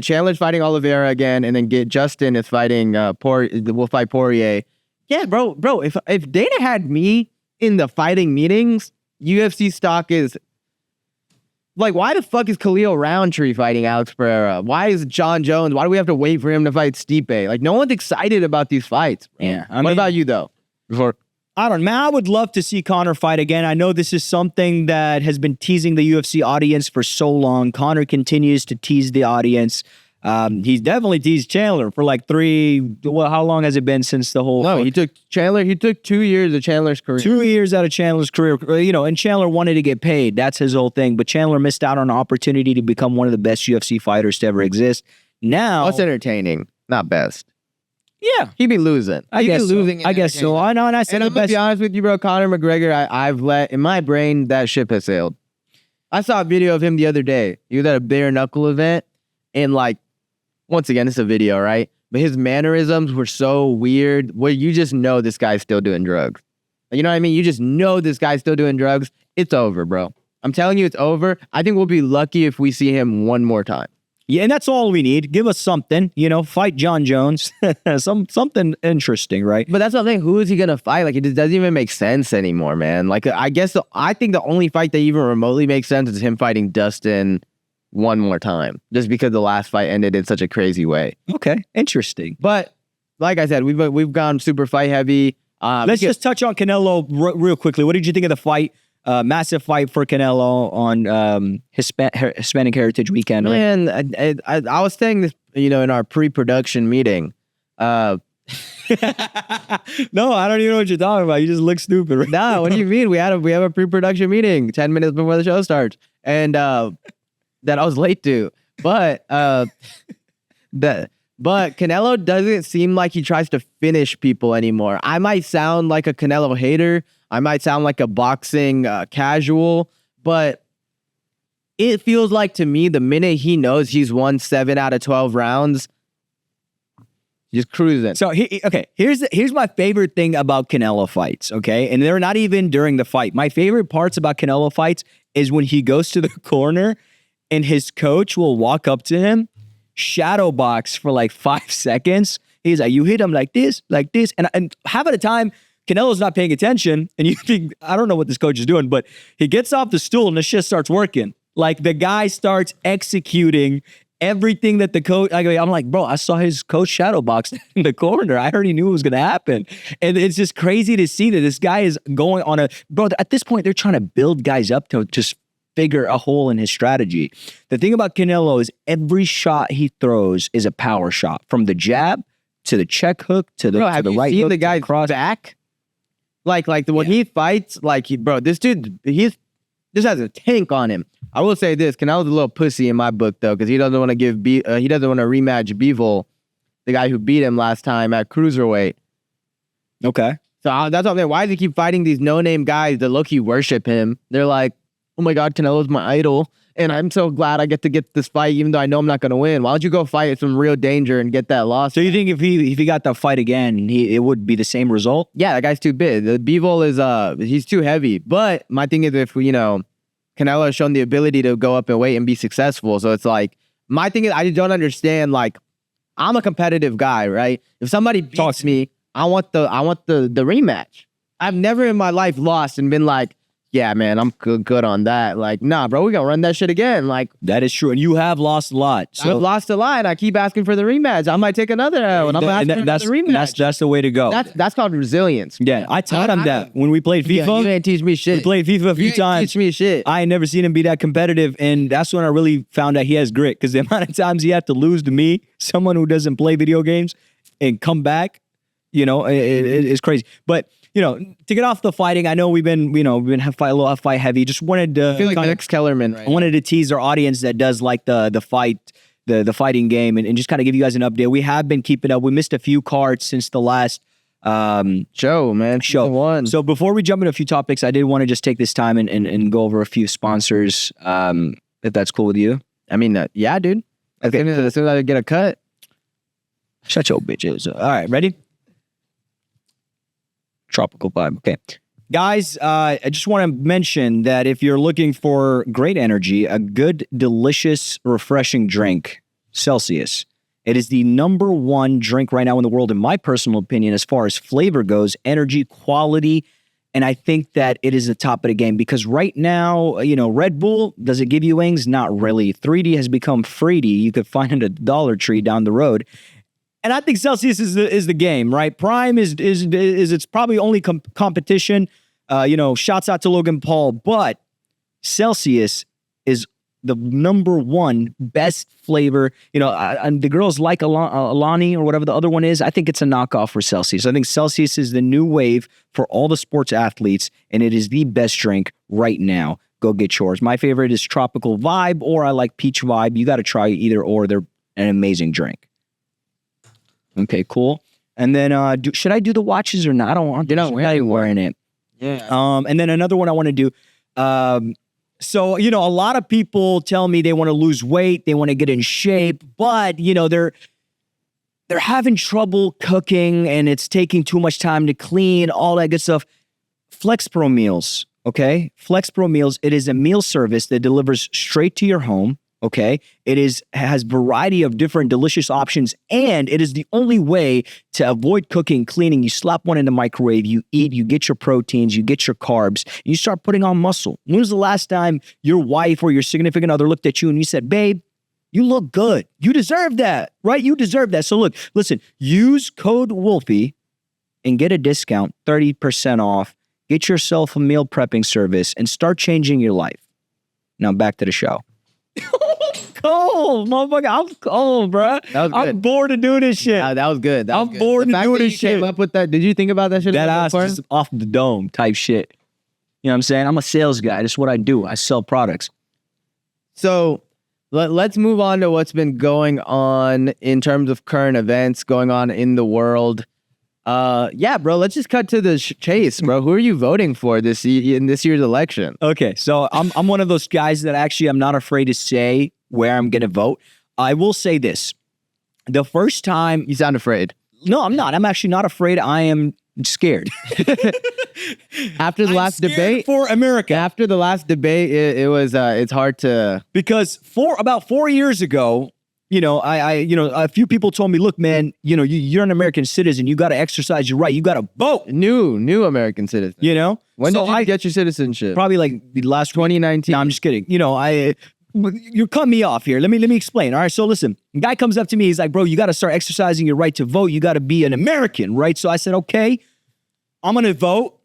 Chandler's fighting Oliveira again, and then Justin is fighting... will fight Poirier. Yeah, bro, if Dana had me in the fighting meetings, UFC stock is... Like, why the fuck is Khalil Roundtree fighting Alex Pereira? Why is John Jones? Why do we have to wait for him to fight Stipe? Like, no one's excited about these fights. Bro. Yeah. What about you, though? I don't know, man. I would love to see Conor fight again. I know this is something that has been teasing the UFC audience for so long. Conor continues to tease the audience. He's definitely teased Chandler for like 3. Well, how long has it been since the whole? No, he took 2 years of Chandler's career. 2 years out of Chandler's career, and Chandler wanted to get paid. That's his whole thing. But Chandler missed out on an opportunity to become one of the best UFC fighters to ever exist. Now, it's entertaining, not best. Yeah, He'd be losing. I He'd guess be so. losing. in I guess so. entertainment. I know, and I said And the I'm gonna best. be honest with you, bro. Conor McGregor, I've let in my brain that ship has sailed. I saw a video of him the other day. He was at a bare knuckle event, and like, once again, it's a video, right? But his mannerisms were so weird, where you just know this guy's still doing drugs. You know what I mean? You just know this guy's still doing drugs. It's over, bro. I'm telling you, it's over. I think we'll be lucky if we see him one more time. Yeah, and that's all we need. Give us something, fight John Jones. Something interesting, right? But that's what I'm saying. Who is he gonna fight? Like, it just doesn't even make sense anymore, man. Like, I guess I think the only fight that even remotely makes sense is him fighting Dustin one more time, just because the last fight ended in such a crazy way. Okay, interesting. But like I said, we've gone super fight heavy. Let's just touch on Canelo real quickly. What did you think of the fight? Massive fight for Canelo on Hispanic Heritage Weekend. Right? Man, I was saying this, in our pre-production meeting. No, I don't even know what you're talking about. You just look stupid. Right? No, what do you mean? We have a pre-production meeting 10 minutes before the show starts, and that I was late to. But But Canelo doesn't seem like he tries to finish people anymore. I might sound like a Canelo hater. I might sound like a boxing casual, but it feels like to me the minute he knows he's won 7 out of 12 rounds, just cruising. So here's my favorite thing about Canelo fights. Okay, and they're not even during the fight. My favorite parts about Canelo fights is when he goes to the corner and his coach will walk up to him, shadow box for like 5 seconds. He's like, you hit him like this, and half of the time Canelo's not paying attention, and you think, I don't know what this coach is doing, but he gets off the stool and the shit starts working. Like the guy starts executing everything that the coach. I'm like, bro, I saw his coach shadow box in the corner. I already knew it was gonna happen, and it's just crazy to see that this guy is going on bro. At this point, they're trying to build guys up to just figure a hole in his strategy. The thing about Canelo is every shot he throws is a power shot, from the jab to the check hook to the Bro, to have the you right seen hook the to guy's cross. back? Like when he fights, this dude, he's just has a tank on him. I will say this: Canelo's a little pussy in my book, though, because he doesn't want to he doesn't want to rematch Bivol, the guy who beat him last time at cruiserweight. Okay. So that's what I'm saying. Why does he keep fighting these no-name guys that low-key worship him? They're like, oh my God, Canelo's my idol, and I'm so glad I get to get this fight, even though I know I'm not going to win. Why don't you go fight some real danger and get that loss? So you think if he got the fight again, it would be the same result? Yeah, that guy's too big. The Bivol is he's too heavy. But my thing is, if Canelo has shown the ability to go up and weight and be successful, so it's like, my thing is, I just don't understand. Like, I'm a competitive guy, right? If somebody beats me, I want the rematch. I've never in my life lost and been like, yeah, man, I'm good on that. Like, nah, bro, we gonna run that shit again. Like, that is true, and you have lost a lot. So I've lost a lot, and I keep asking for the rematch. I might take another L, and I'm asking for the rematch. That's the way to go. That's called resilience. Yeah, I taught him that when we played FIFA. Yeah, you ain't teach me shit. We played FIFA a few times. Teach me shit. I ain't never seen him be that competitive, and that's when I really found out he has grit. Because the amount of times he had to lose to me, someone who doesn't play video games, and come back, it's crazy. But to get off the fighting, I know we've been fight heavy. Just wanted to I feel like Max Kellerman. Right I wanted to tease our audience that does like the fighting game and just kind of give you guys an update. We have been keeping up. We missed a few cards since the last show. One. So before we jump into a few topics, I did want to just take this time and go over a few sponsors, if that's cool with you. I mean, yeah, dude. Okay. As soon as I get a cut. Shut your bitches. All right, ready? Tropical vibe. Okay. Guys, I just want to mention that if you're looking for great energy, a good, delicious, refreshing drink, Celsius. It is the #1 drink right now in the world, in my personal opinion, as far as flavor goes, energy, quality, and I think that it is the top of the game because right now, Red Bull, does it give you wings? Not really. 3D has become Freedy. You could find it at Dollar Tree down the road. And I think Celsius is the game, right? Prime is its probably only competition. Shouts out to Logan Paul, but Celsius is the #1 best flavor. And the girls like Alani or whatever the other one is. I think it's a knockoff for Celsius. I think Celsius is the new wave for all the sports athletes, and it is the best drink right now. Go get yours. My favorite is Tropical Vibe, or I like Peach Vibe. You got to try either or. They're an amazing drink. Okay, cool. And then should I do the watches or not? I don't want. You're not wearing it. Yeah. And then another one I want to do. So a lot of people tell me they want to lose weight, they want to get in shape, but they're having trouble cooking and it's taking too much time to clean, all that good stuff. Flex Pro Meals, okay? Flex Pro Meals, it is a meal service that delivers straight to your home, okay? It has variety of different delicious options, and it is the only way to avoid cooking, cleaning. You slap one in the microwave, you eat, you get your proteins, you get your carbs, and you start putting on muscle. When was the last time your wife or your significant other looked at you and you said, babe, you look good. You deserve that, right? You deserve that. So look, listen, use code Wolfie and get a discount, 30% off. Get yourself a meal prepping service and start changing your life. Now back to the show. Cold, motherfucker. I'm cold, bro. I'm bored of doing this shit. That was good. I'm bored of doing this shit. Came up with that. Did you think about that shit? That ass just off the dome type shit. You know what I'm saying? I'm a sales guy. That's what I do. I sell products. So let's move on to what's been going on in terms of current events going on in the world. Yeah, bro, let's just cut to the chase, bro. Who are you voting for in this year's election? Okay, so I'm one of those guys that actually I'm not afraid to say where I'm going to vote. I will say this. The first time... You sound afraid. No, I'm not. I'm actually not afraid. I am scared. After the last debate for America. After the last debate, it was it's hard to... Because about 4 years ago, a few people told me, look, man, you're an American citizen. You got to exercise your right. You got to vote. New American citizen. When did you get your citizenship? Probably like the last 2019. No, I'm just kidding. You're cutting me off here. Let me explain. All right. So listen, a guy comes up to me. He's like, bro, you got to start exercising your right to vote. You got to be an American, right? So I said, okay, I'm going to vote.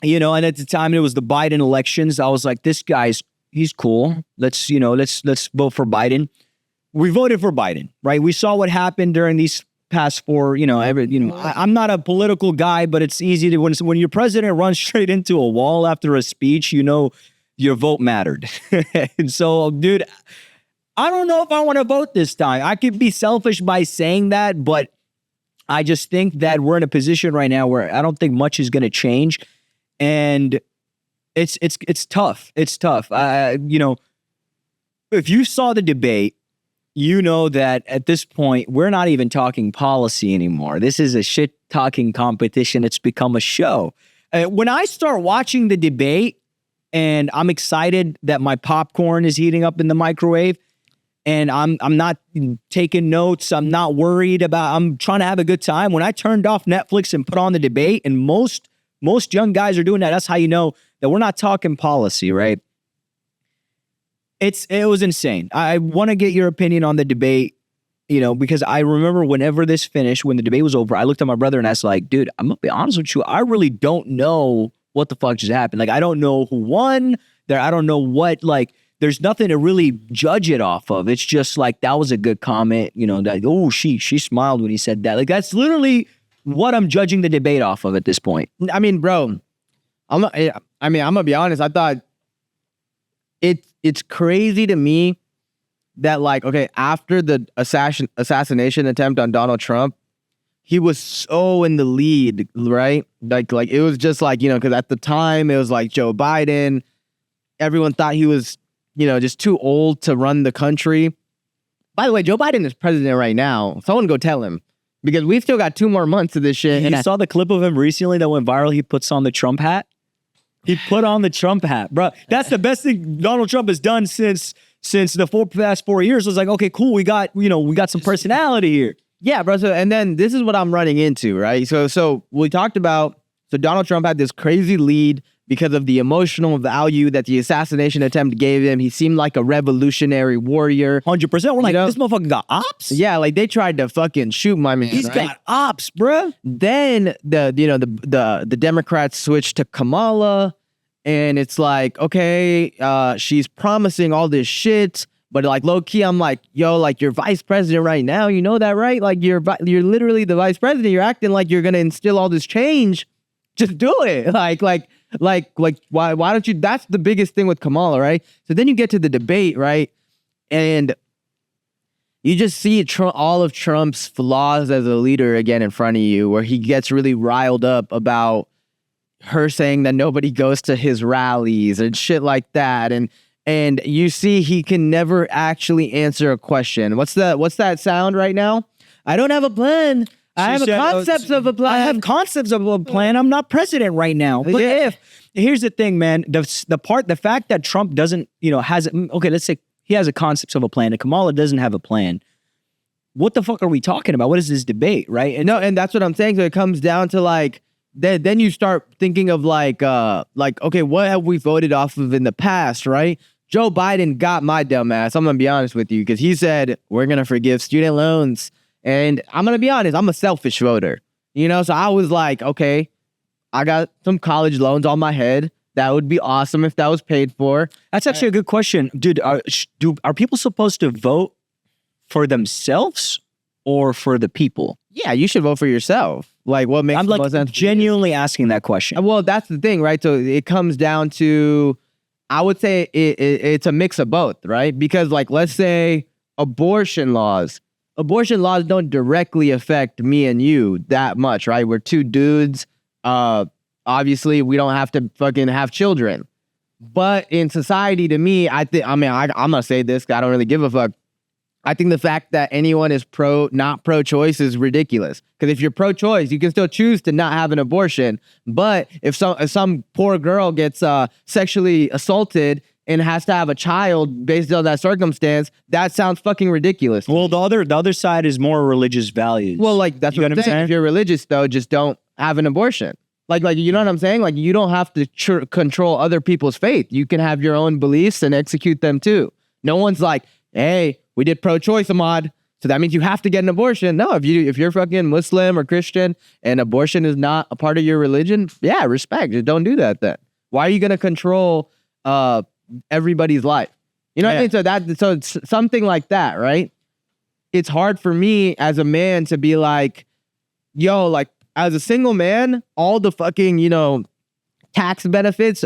And at the time it was the Biden elections. I was like, this guy's, he's cool. Let's vote for Biden. We voted for Biden, right? We saw what happened during these past four, I'm not a political guy, but it's easy to, when your president runs straight into a wall after a speech, your vote mattered. And so, dude, I don't know if I want to vote this time. I could be selfish by saying that, but I just think that we're in a position right now where I don't think much is going to change. And it's tough. It's tough. If you saw the debate, you know that at this point, we're not even talking policy anymore. This is a shit-talking competition. It's become a show. When I start watching the debate and I'm excited that my popcorn is heating up in the microwave and I'm not taking notes, I'm not worried about, I'm trying to have a good time. When I turned off Netflix and put on the debate, and most young guys are doing that, that's how you know that we're not talking policy, right? It was insane. I want to get your opinion on the debate, because I remember whenever this finished, when the debate was over, I looked at my brother and I was like, dude, I'm going to be honest with you. I really don't know what the fuck just happened. Like, I don't know who won there. I don't know what, there's nothing to really judge it off of. It's just like, that was a good comment, that, oh, she smiled when he said that. Like, that's literally what I'm judging the debate off of at this point. I mean, bro, I'm going to be honest. I thought it's crazy to me that, after the assassination attempt on Donald Trump, he was so in the lead, right? Like it was just because at the time it was like Joe Biden. Everyone thought he was, just too old to run the country. By the way, Joe Biden is president right now. Someone go tell him, because we've still got 2 more months of this shit. You saw the clip of him recently that went viral. He puts on the Trump hat. He put on the Trump hat, bro. That's the best thing Donald Trump has done since the past 4 years. It was like, okay, cool. We got some personality here. Yeah, bro. So, and then this is what I'm running into, right? So we talked about, Donald Trump had this crazy lead because of the emotional value that the assassination attempt gave him. He seemed like a revolutionary warrior. 100%. We're like, this motherfucker got ops? Yeah, they tried to fucking shoot my man. He's got ops, bro. Then the Democrats switched to Kamala, and it's like, okay, she's promising all this shit, but low key, I'm like, yo, you're vice president right now. You know that, right? You're literally the vice president. You're acting like you're gonna instill all this change. Just do it. Why don't you? That's the biggest thing with Kamala, right? So then you get to the debate, right? And you just see all of Trump's flaws as a leader again in front of you, where he gets really riled up about her saying that nobody goes to his rallies and shit like that. And you see he can never actually answer a question. What's that sound right now? I don't have a plan. I have concepts of a plan. I have concepts of a plan. I'm not president right now. But here's the thing, man, the fact that Trump doesn't, let's say he has a concept of a plan and Kamala doesn't have a plan. What the fuck are we talking about? What is this debate, right? And that's what I'm saying. So it comes down to like, then you start thinking of like, okay, what have we voted off of in the past, right? Joe Biden got my dumb ass. I'm going to be honest with you, because he said, we're going to forgive student loans. And I'm going to be honest, I'm a selfish voter, So I was like, okay, I got some college loans on my head. That would be awesome if that was paid for. That's actually a good question. Dude, are people supposed to vote for themselves or for the people? Yeah, you should vote for yourself. Like, what makes the most sense? I'm genuinely asking that question. Well, that's the thing, right? So it comes down to, I would say it's a mix of both, right? Because like, let's say abortion laws don't directly affect me and you that much, right? We're two dudes. Obviously, we don't have to fucking have children. But in society, to me, I'm gonna say this, 'cause I don't really give a fuck. I think the fact that anyone is not pro-choice is ridiculous. Because if you're pro-choice, you can still choose to not have an abortion. But if some poor girl gets sexually assaulted and has to have a child based on that circumstance, that sounds fucking ridiculous. Well, the other side is more religious values. Well, like, that's what I'm saying. If you're religious, though, just don't have an abortion. Like, you know what I'm saying? Like, you don't have to control other people's faith. You can have your own beliefs and execute them too. No one's like, hey, we did pro-choice, Ahmad, so that means you have to get an abortion. No, if you're fucking Muslim or Christian and abortion is not a part of your religion, yeah, respect. Just don't do that then. Why are you gonna control everybody's life? You know what I mean? So it's something like that, right? It's hard for me as a man to be like, yo, like, as a single man, all the fucking, tax benefits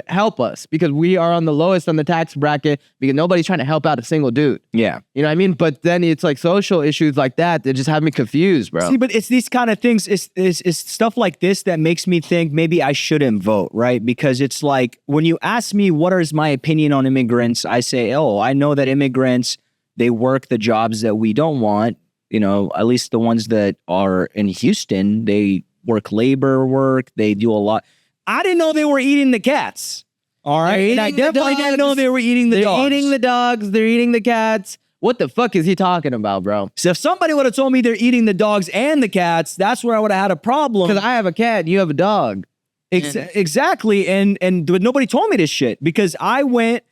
help us because we are on the lowest on the tax bracket because nobody's trying to help out a single dude. Yeah. You know what I mean? But then it's like social issues like that just have me confused, bro. See, but it's these kind of things, it's stuff like this that makes me think maybe I shouldn't vote, right? Because it's like, when you ask me what is my opinion on immigrants, I say, I know that immigrants, they work the jobs that we don't want. At least the ones that are in Houston, they work labor work. They do a lot. I didn't know they were eating the cats. All right. And I definitely didn't know they were eating the dogs. They're eating the dogs. They're eating the cats. What the fuck is he talking about, bro? So if somebody would have told me they're eating the dogs and the cats, that's where I would have had a problem. Because I have a cat and you have a dog. Exactly. But nobody told me this shit because I went,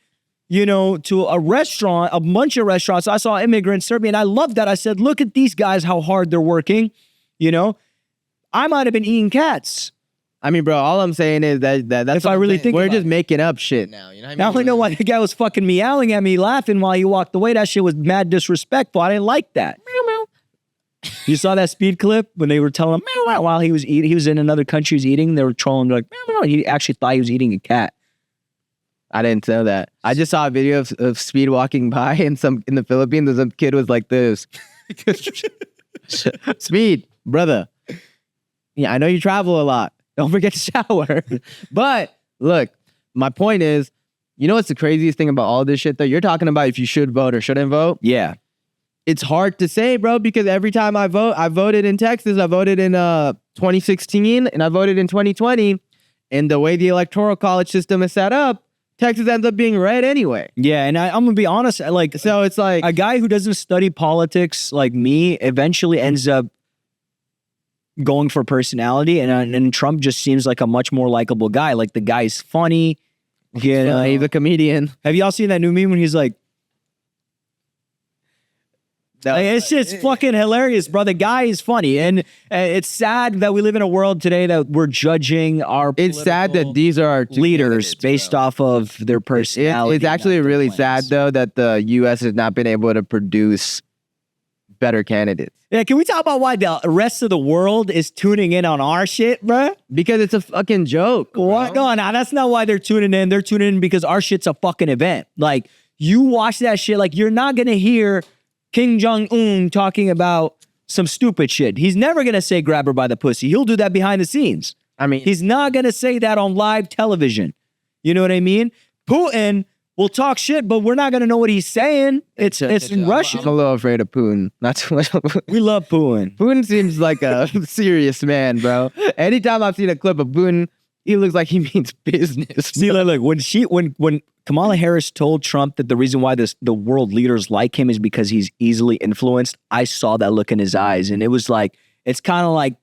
to a restaurant, a bunch of restaurants. I saw immigrants serve me and I loved that. I said, look at these guys, how hard they're working. I might have been eating cats. I mean, bro, all I'm saying is that's if I really think we're just making up shit now. You know what I mean? I only know why the guy was fucking meowing at me, laughing while he walked away. That shit was mad disrespectful. I didn't like that. Meow, meow. You saw that speed clip when they were telling him meow, meow, while he was eating? He was in another country, he was eating. They were trolling like meow, meow. He actually thought he was eating a cat. I didn't know that. I just saw a video of Speed walking by in the Philippines. Some kid was like this. Speed, brother. Yeah, I know you travel a lot. Don't forget to shower. But look, my point is, what's the craziest thing about all this shit though? You're talking about if you should vote or shouldn't vote. Yeah. It's hard to say, bro, because every time I voted in Texas. I voted in 2016 and I voted in 2020. And the way the electoral college system is set up, Texas ends up being red anyway. Yeah, and I'm gonna be honest, so it's like a guy who doesn't study politics like me eventually ends up going for personality, and Trump just seems like a much more likable guy. Like the guy's funny. He's a comedian. Have y'all seen that new meme when he's like, it's just fucking hilarious, bro. The guy is funny, and it's sad that we live in a world today that we're judging our. It's sad that these are our leaders based off of their personality. It's actually really sad though that the U.S. has not been able to produce better candidates. Yeah, can we talk about why the rest of the world is tuning in on our shit, bro? Because it's a fucking joke. What? No, that's not why they're tuning in. They're tuning in because our shit's a fucking event. Like, you watch that shit, like, you're not gonna hear Kim Jong-un talking about some stupid shit. He's never going to say grab her by the pussy. He'll do that behind the scenes. I mean, He's not going to say that on live television. You know what I mean? Putin will talk shit, but we're not going to know what he's saying. It's in Russian. I'm a little afraid of Putin. Not too much. We love Putin. Putin seems like a serious man, bro. Anytime I've seen a clip of Putin, he looks like he means business. See, like when Kamala Harris told Trump that the reason why the world leaders like him is because he's easily influenced, I saw that look in his eyes, and it was like, it's kind of like,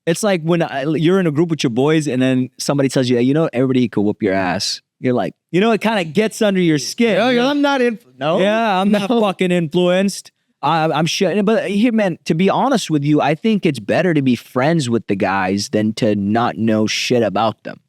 it's like when you're in a group with your boys, and then somebody tells you, you know, everybody could whoop your ass. You're like, you know, it kind of gets under your skin. I'm not no. Yeah, I'm not fucking influenced. I'm shit. But here, man, to be honest with you, I think it's better to be friends with the guys than to not know shit about them,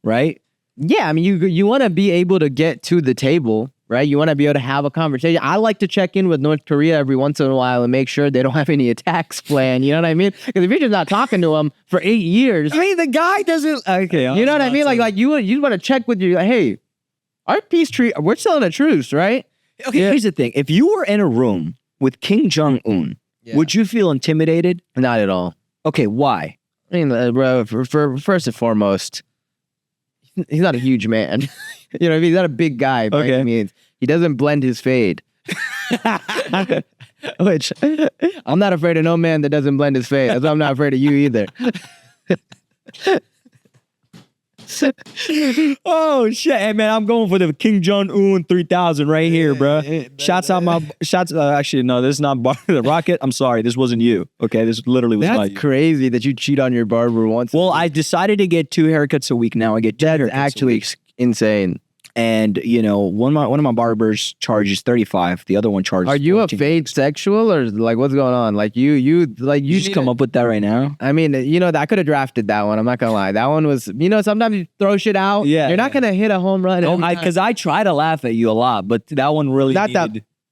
right? Yeah, I mean, you want to be able to get to the table, right? You want to be able to have a conversation. I like to check in with North Korea every once in a while and make sure they don't have any attacks planned. You know what I mean? Because if you're just not talking to them for 8 years, I mean, the guy doesn't. Okay, you know what I mean? Like you want to check with you. Like, hey, our peace treaty, we're selling a truce, right? Okay, here's the thing: if you were in a room with Kim Jong-un, would you feel intimidated? Not at all. Okay, why? I mean, bro, for first and foremost, he's not a huge man. You know, he's not a big guy by any means. He doesn't blend his fade. Which, I'm not afraid of no man that doesn't blend his fade. That's why I'm not afraid of you either. Oh shit, hey man, I'm going for the Kim Jong-un 3000 right here, bro. Shots out my shots. Actually, no, this is not the Rocket. I'm sorry, this wasn't you. Okay, this literally was not you. That's crazy that you cheat on your barber once. Well, I decided to get 2 haircuts a week now. I get 2 haircuts actually a week. Insane. And you know, one of my barbers charges 35. The other one charges. Are you 14. a fade sexual or like what's going on? Like you just come up with that right now. I mean, you know, I could have drafted that one. I'm not gonna lie. That one was, you know, sometimes you throw shit out. Yeah, you're not gonna hit a home run. Because I try to laugh at you a lot, but that one really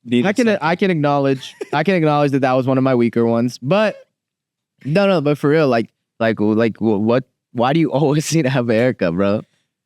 needed I can acknowledge that was one of my weaker ones. But no, but for real, like what? Why do you always need to have a haircut, bro?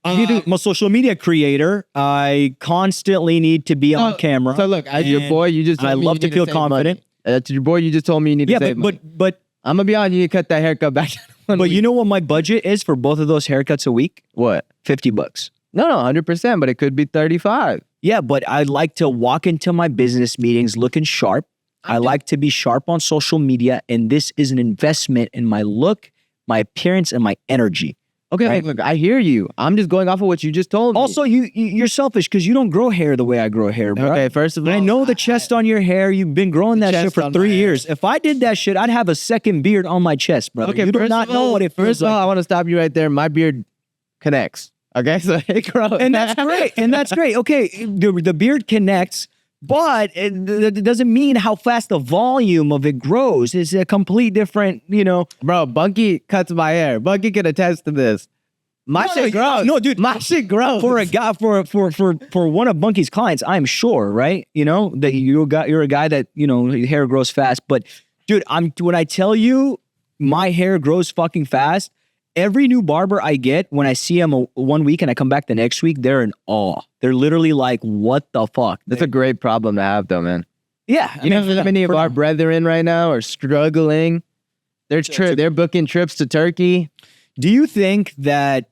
I'm a social media creator. I constantly need to be on camera. So look, as your boy, you just. I love to feel confident. To your boy, you just told me you need to save money. but I'm gonna be honest, you need to cut that haircut back. But you know what my budget is for both of those haircuts a week? What? $50. No, 100%, but it could be 35. Yeah, but I like to walk into my business meetings looking sharp. I like to be sharp on social media, and this is an investment in my look, my appearance, and my energy. Okay, right? Look, I hear you. I'm just going off of what you just told me. Also, you're selfish because you don't grow hair the way I grow hair, bro. Okay, first of all, I know the chest on your hair. You've been growing that shit for 3 years. If I did that shit, I'd have a second beard on my chest, brother. Okay, you do not know what it feels First of all, I want to stop you right there. My beard connects. Okay, so it grows. And that's great. And that's great. Okay, the beard connects, but it doesn't mean how fast the volume of it grows. It's a complete different, you know. Bro, Bunky cuts my hair. Bunky can attest to this. My shit grows. No, dude. My shit grows. For a guy, for one of Bunky's clients, I'm sure, right? You know, that you're a guy that, you know, your hair grows fast. But dude, when I tell you my hair grows fucking fast, every new barber I get, when I see them 1 week and I come back the next week, they're in awe. They're literally like, what the fuck? That's a great problem to have though, man. Yeah. You know how many of our brethren right now are struggling? They're booking trips to Turkey. Do you think that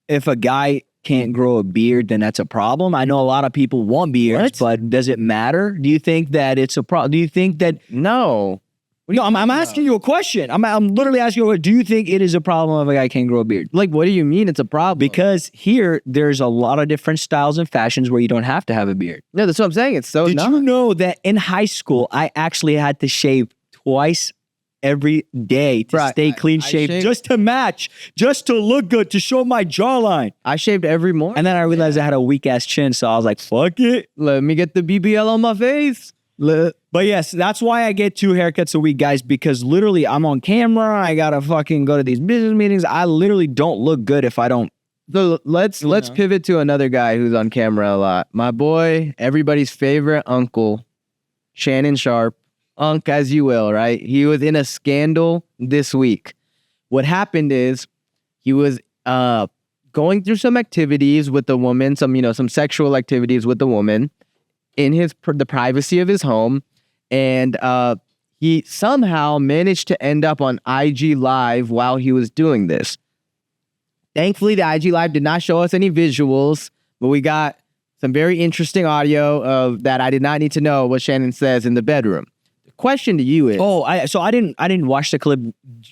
if a guy can't grow a beard, then that's a problem? I know a lot of people want beards, but does it matter? Do you think that it's a problem? Do you think that... No. No, I'm asking you a question. I'm literally asking you, do you think it is a problem if a guy can't grow a beard? Like, what do you mean it's a problem? Because here, there's a lot of different styles and fashions where you don't have to have a beard. No, that's what I'm saying. It's so Did you know that in high school, I actually had to shave twice every day to stay clean shaved, just to match, just to look good, to show my jawline. I shaved every morning. And then I realized I had a weak ass chin, so I was like, fuck it. Let me get the BBL on my face. But yes, that's why I get 2 haircuts a week, guys, because literally I'm on camera. I gotta fucking go to these business meetings. I literally don't look good if I don't. So let's pivot to another guy who's on camera a lot. My boy, everybody's favorite uncle, Shannon Sharp. Unc, as you will, right? He was in a scandal this week. What happened is he was going through some activities with the woman, some sexual activities with the woman in the privacy of his home. and he somehow managed to end up on IG Live while he was doing this. Thankfully, the IG Live did not show us any visuals, but we got some very interesting audio of that I did not need to know what Shannon says in the bedroom. The question to you is... I didn't watch the clip.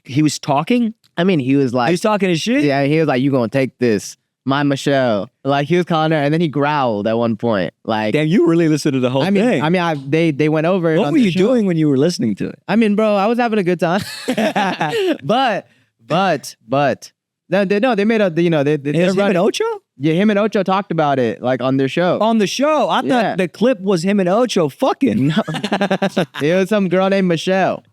He was talking? I mean, he was like... He was talking his shit? Yeah, he was like, you gonna take this. My Michelle. Like, he was calling her, and then he growled at one point. Like, damn, you really listened to the whole thing. They went over it. What were you doing when you were listening to it? I mean, bro, I was having a good time. but they made a, you know, they him and Ocho? Yeah, him and Ocho talked about it, like, on their show. On the show? I thought the clip was him and Ocho fucking. No. It was some girl named Michelle.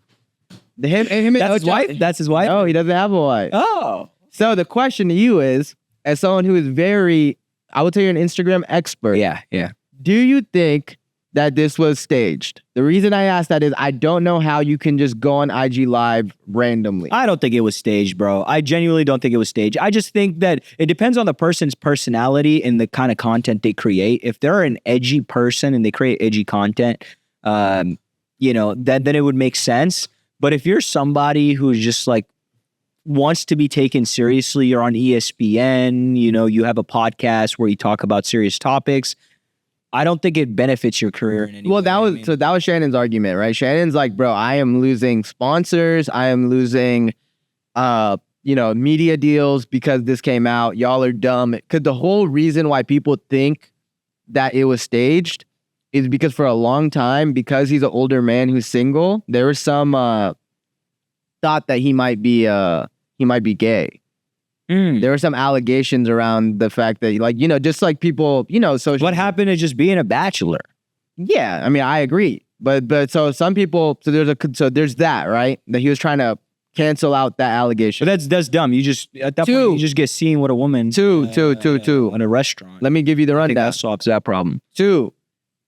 Him and That's Ocho, his wife? That's his wife? No, he doesn't have a wife. Oh. So the question to you is, as someone who is very, I would say you're an Instagram expert. Yeah. Do you think that this was staged? The reason I ask that is I don't know how you can just go on IG Live randomly. I don't think it was staged, bro. I genuinely don't think it was staged. I just think that it depends on the person's personality and the kind of content they create. If they're an edgy person and they create edgy content, then it would make sense. But if you're somebody who's just like wants to be taken seriously, you're on ESPN, you have a podcast where you talk about serious topics, I don't think it benefits your career in any way. So that was Shannon's argument, right? Shannon's like, bro, I am losing sponsors. I am losing, media deals because this came out. Y'all are dumb. Because the whole reason why people think that it was staged is because for a long time, because he's an older man who's single, there was some thought that he might be gay. There were some allegations around the fact that, just like people, social. What happened to just being a bachelor? Yeah, I mean, I agree, but so some people, so there's that, right? That he was trying to cancel out that allegation. But that's dumb. You just at that point you just get seen with a woman. Two in a restaurant. Let me give you the rundown. I think that solves that problem. 2,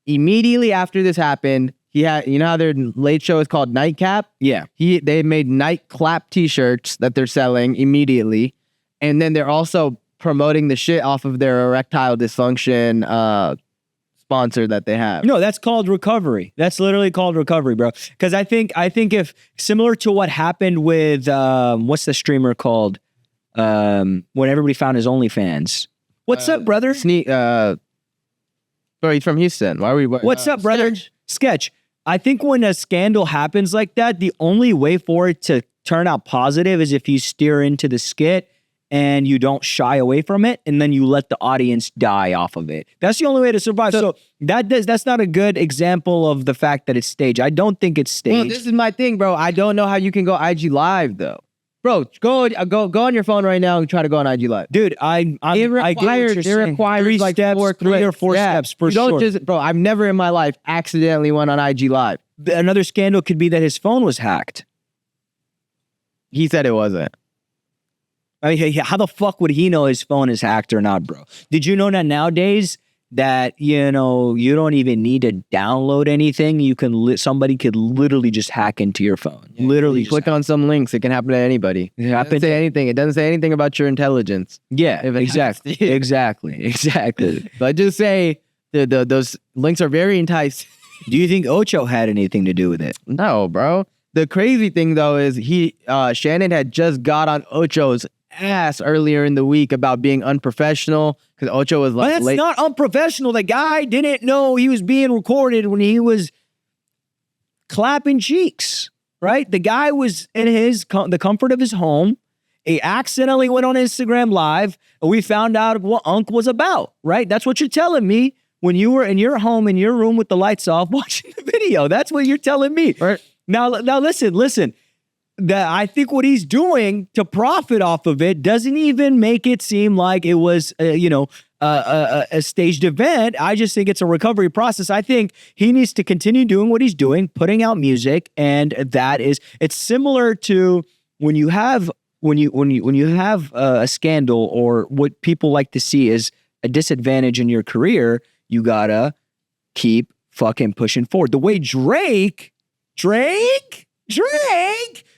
immediately after this happened, he had, how their late show is called Nightcap? Yeah. They made Nightclap t-shirts that they're selling immediately. And then they're also promoting the shit off of their erectile dysfunction sponsor that they have. No, that's called recovery. That's literally called recovery, bro. Because I think if similar to what happened with what's the streamer called? When everybody found his OnlyFans. What's up, brother? Bro, he's from Houston. Why are we? What's up, brother? Sketch. I think when a scandal happens like that, the only way for it to turn out positive is if you steer into the skit and you don't shy away from it, and then you let the audience die off of it. That's the only way to survive. So that's not a good example of the fact that it's staged. I don't think it's staged. Well, this is my thing, bro. I don't know how you can go IG Live though. Bro, go on your phone right now and try to go on IG Live. Dude, it requires like 3 or 4 steps for sure. Bro, I've never in my life accidentally went on IG Live. Another scandal could be that his phone was hacked. He said it wasn't. I mean, how the fuck would he know his phone is hacked or not, bro? Did you know that nowadays that, you don't even need to download anything? You can somebody could literally just hack into your phone. Yeah, literally you click on some links. It can happen to anybody. It doesn't say anything. It doesn't say anything about your intelligence. Yeah, exactly. Exactly. But just say those links are very enticing. Do you think Ocho had anything to do with it? No, bro. The crazy thing though is Shannon had just got on Ocho's ass earlier in the week about being unprofessional because Ocho was like, but that's not unprofessional. The guy didn't know he was being recorded when he was clapping cheeks, right? The guy was in the comfort of his home. He accidentally went on Instagram Live, and we found out what Unc was about, right? That's what you're telling me when you were in your home, in your room with the lights off, watching the video. That's what you're telling me. Right. Now listen. That I think what he's doing to profit off of it doesn't even make it seem like it was, a staged event. I just think it's a recovery process. I think he needs to continue doing what he's doing, putting out music, and it's similar to when you have a scandal or what people like to see as a disadvantage in your career. You gotta keep fucking pushing forward. The way Drake.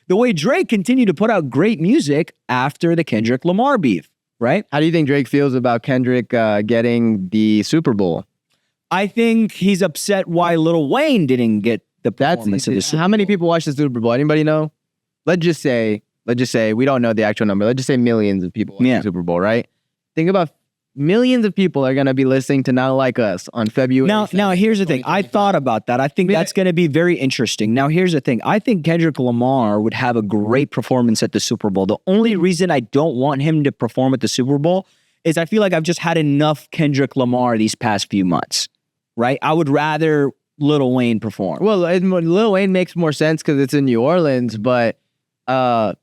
The way Drake continued to put out great music after the Kendrick Lamar beef, right? How do you think Drake feels about Kendrick getting the Super Bowl? I think he's upset why Lil Wayne didn't get the performance of the Super How many Bowl. people watch the Super Bowl? Anybody know? Let's just say we don't know the actual number. Let's just say millions of people watch the Super Bowl, right? Think about millions of people are gonna be listening to Not Like Us on February. Now here's the thing. I thought about that. I think that's going to be very interesting. Now here's the thing. I think Kendrick Lamar would have a great performance at the Super Bowl. The only reason I don't want him to perform at the Super Bowl is I feel like I've just had enough Kendrick Lamar these past few months, right? I would rather Lil Wayne perform. Well, Lil Wayne makes more sense because it's in New Orleans, but I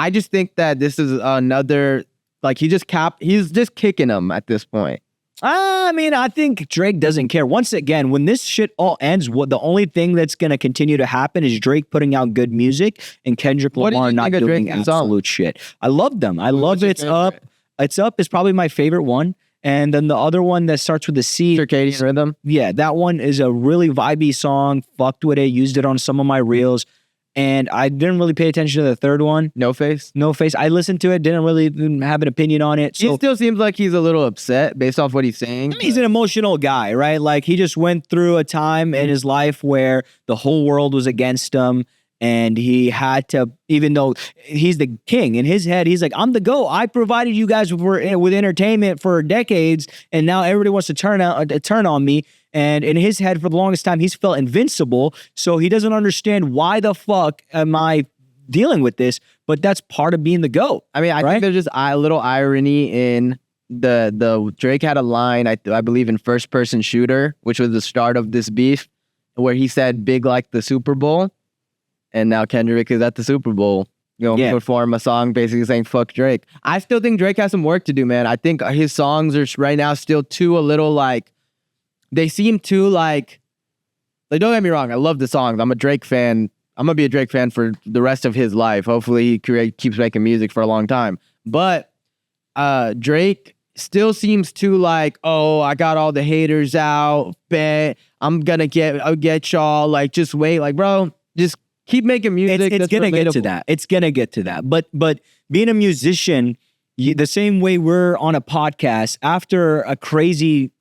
just think that this is another. Like he's just kicking them at this point. I mean, I think Drake doesn't care. Once again, when this shit all ends, the only thing that's going to continue to happen is Drake putting out good music and Kendrick Lamar not doing absolute shit. I love them. I love It's Up. It's Up is probably my favorite one. And then the other one that starts with the C. Circadian Rhythm. Yeah, that one is a really vibey song. Fucked with it. Used it on some of my reels. And I didn't really pay attention to the third one. No Face. I listened to it, didn't really have an opinion on it. So, he still seems like he's a little upset based off what he's saying. I mean, he's an emotional guy, right? Like he just went through a time in his life where the whole world was against him. And he had to, even though he's the king, in his head, he's like, I'm the GOAT. I provided you guys with entertainment for decades. And now everybody wants to turn on me. And in his head, for the longest time, he's felt invincible. So he doesn't understand why the fuck am I dealing with this. But that's part of being the GOAT. I mean, I think there's just a little irony in the Drake had a line, I believe, in First Person Shooter, which was the start of this beef, where he said big like the Super Bowl. And now Kendrick is at the Super Bowl. Perform a song basically saying fuck Drake. I still think Drake has some work to do, man. I think his songs are right now still too a little like, they seem too like don't get me wrong, I love the songs. I'm a Drake fan. I'm gonna be a Drake fan for the rest of his life. Hopefully he keeps making music for a long time. But Drake still seems too like, oh, I got all the haters out, bet I'll get y'all, like just wait, like bro, just keep making music. It's gonna get to that. It's gonna get to that. But being a musician, the same way we're on a podcast, after a crazy,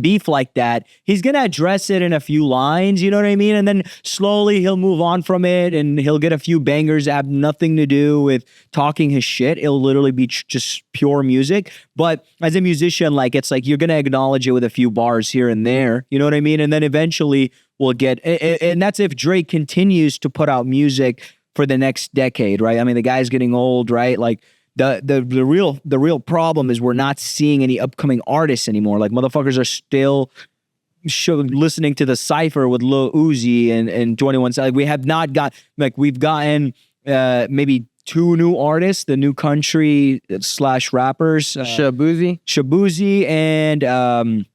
beef like that, he's gonna address it in a few lines, you know what I mean? And then slowly he'll move on from it and he'll get a few bangers that have nothing to do with talking his shit. It'll literally be just pure music. But as a musician, like it's like you're gonna acknowledge it with a few bars here and there, you know what I mean? And then eventually we'll get, and that's if Drake continues to put out music for the next decade, right? I mean, the guy's getting old, right? Like the real problem is we're not seeing any upcoming artists anymore. Like motherfuckers are still listening to the Cypher with Lil Uzi and 21 Savage. Like we have not got, like we've gotten maybe two new artists, the new country / rappers, Shabuzi and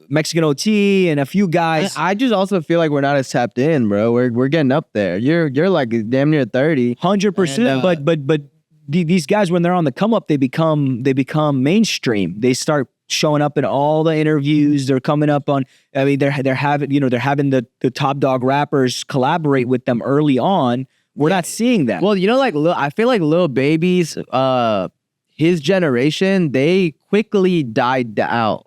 Mexican OT and a few guys. I just also feel like we're not as tapped in, bro. We're getting up there. You're like damn near 30. 100%. But these guys, when they're on the come up, they become mainstream. They start showing up in all the interviews. They're coming up on. I mean, they're having the top dog rappers collaborate with them early on. We're not seeing that. Well, I feel like Lil Baby's his generation, they quickly died out.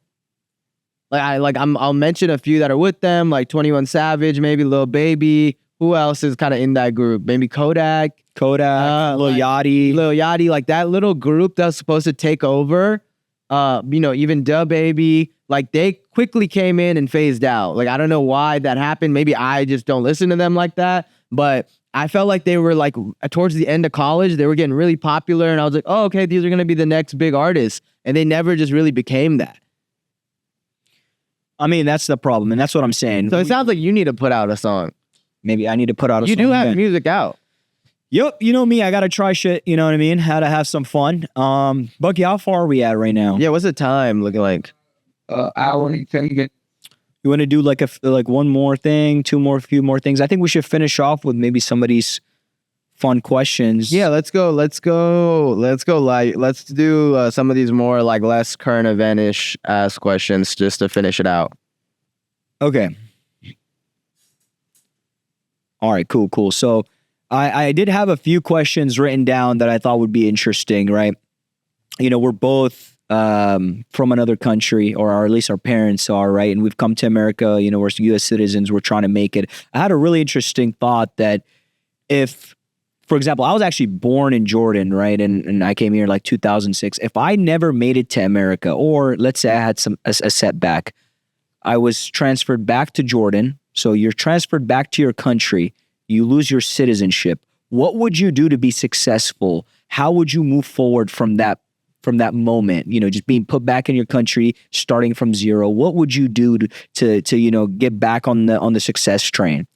I'll mention a few that are with them, like 21 Savage, maybe Lil Baby. Who else is kind of in that group? Maybe Kodak, Lil Yachty, like that little group that's supposed to take over. Even Da Baby, like they quickly came in and phased out. Like I don't know why that happened. Maybe I just don't listen to them like that, but I felt like they were like towards the end of college, they were getting really popular, and I was like, oh, okay, these are gonna be the next big artists, and they never just really became that. I mean, that's the problem, and that's what I'm saying. So it sounds like you need to put out a song. Maybe I need to put out a song. You do have music out. Yep, you know me, I gotta try shit, you know what I mean? How to have some fun. Bucky, how far are we at right now? Yeah, what's the time looking like? Hour and 10 minutes. You want to do like one more thing, few more things? I think we should finish off with maybe somebody's fun questions. Yeah, let's go. Let's do some of these more like less current event-ish ass questions just to finish it out. Okay. All right, cool. So I did have a few questions written down that I thought would be interesting, right? We're both from another country, or at least our parents are, right? And we've come to America, you know, we're U.S. citizens, we're trying to make it. I had a really interesting thought that if, for example, I was actually born in Jordan, right? And I came here in like 2006. If I never made it to America, or let's say I had a setback, I was transferred back to Jordan. So you're transferred back to your country, you lose your citizenship. What would you do to be successful? How would you move forward from that moment? You know, just being put back in your country, starting from zero. What would you do to you know, get back on the success train?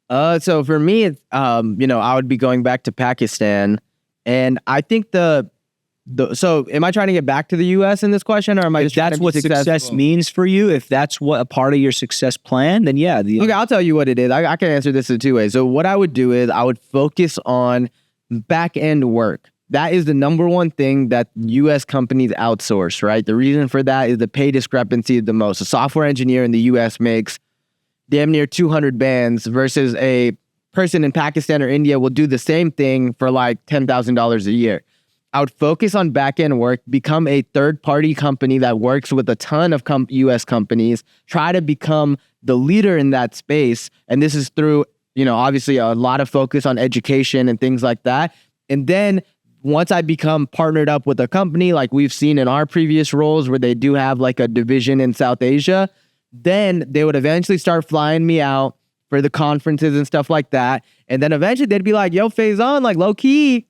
So for me, it's, you know, I would be going back to Pakistan, and I think so am I trying to get back to the U.S. in this question, or am I If just trying that's to be what success successful? means for you, if that's what a part of your success plan, then yeah. Okay, I'll tell you what it is. I can answer this in two ways. So what I would do is I would focus on back end work. That is the number one thing that U.S. companies outsource, right? The reason for that is the pay discrepancy is the most. A software engineer in the U.S. makes damn near 200 bands versus a person in Pakistan or India will do the same thing for like $10,000 a year. I would focus on back-end work, become a third-party company that works with a ton of U.S. companies, try to become the leader in that space. And this is through, you know, obviously a lot of focus on education and things like that. And then once I become partnered up with a company, like we've seen in our previous roles where they do have like a division in South Asia, then they would eventually start flying me out for the conferences and stuff like that. And then eventually they'd be like, yo, Faison, like low key,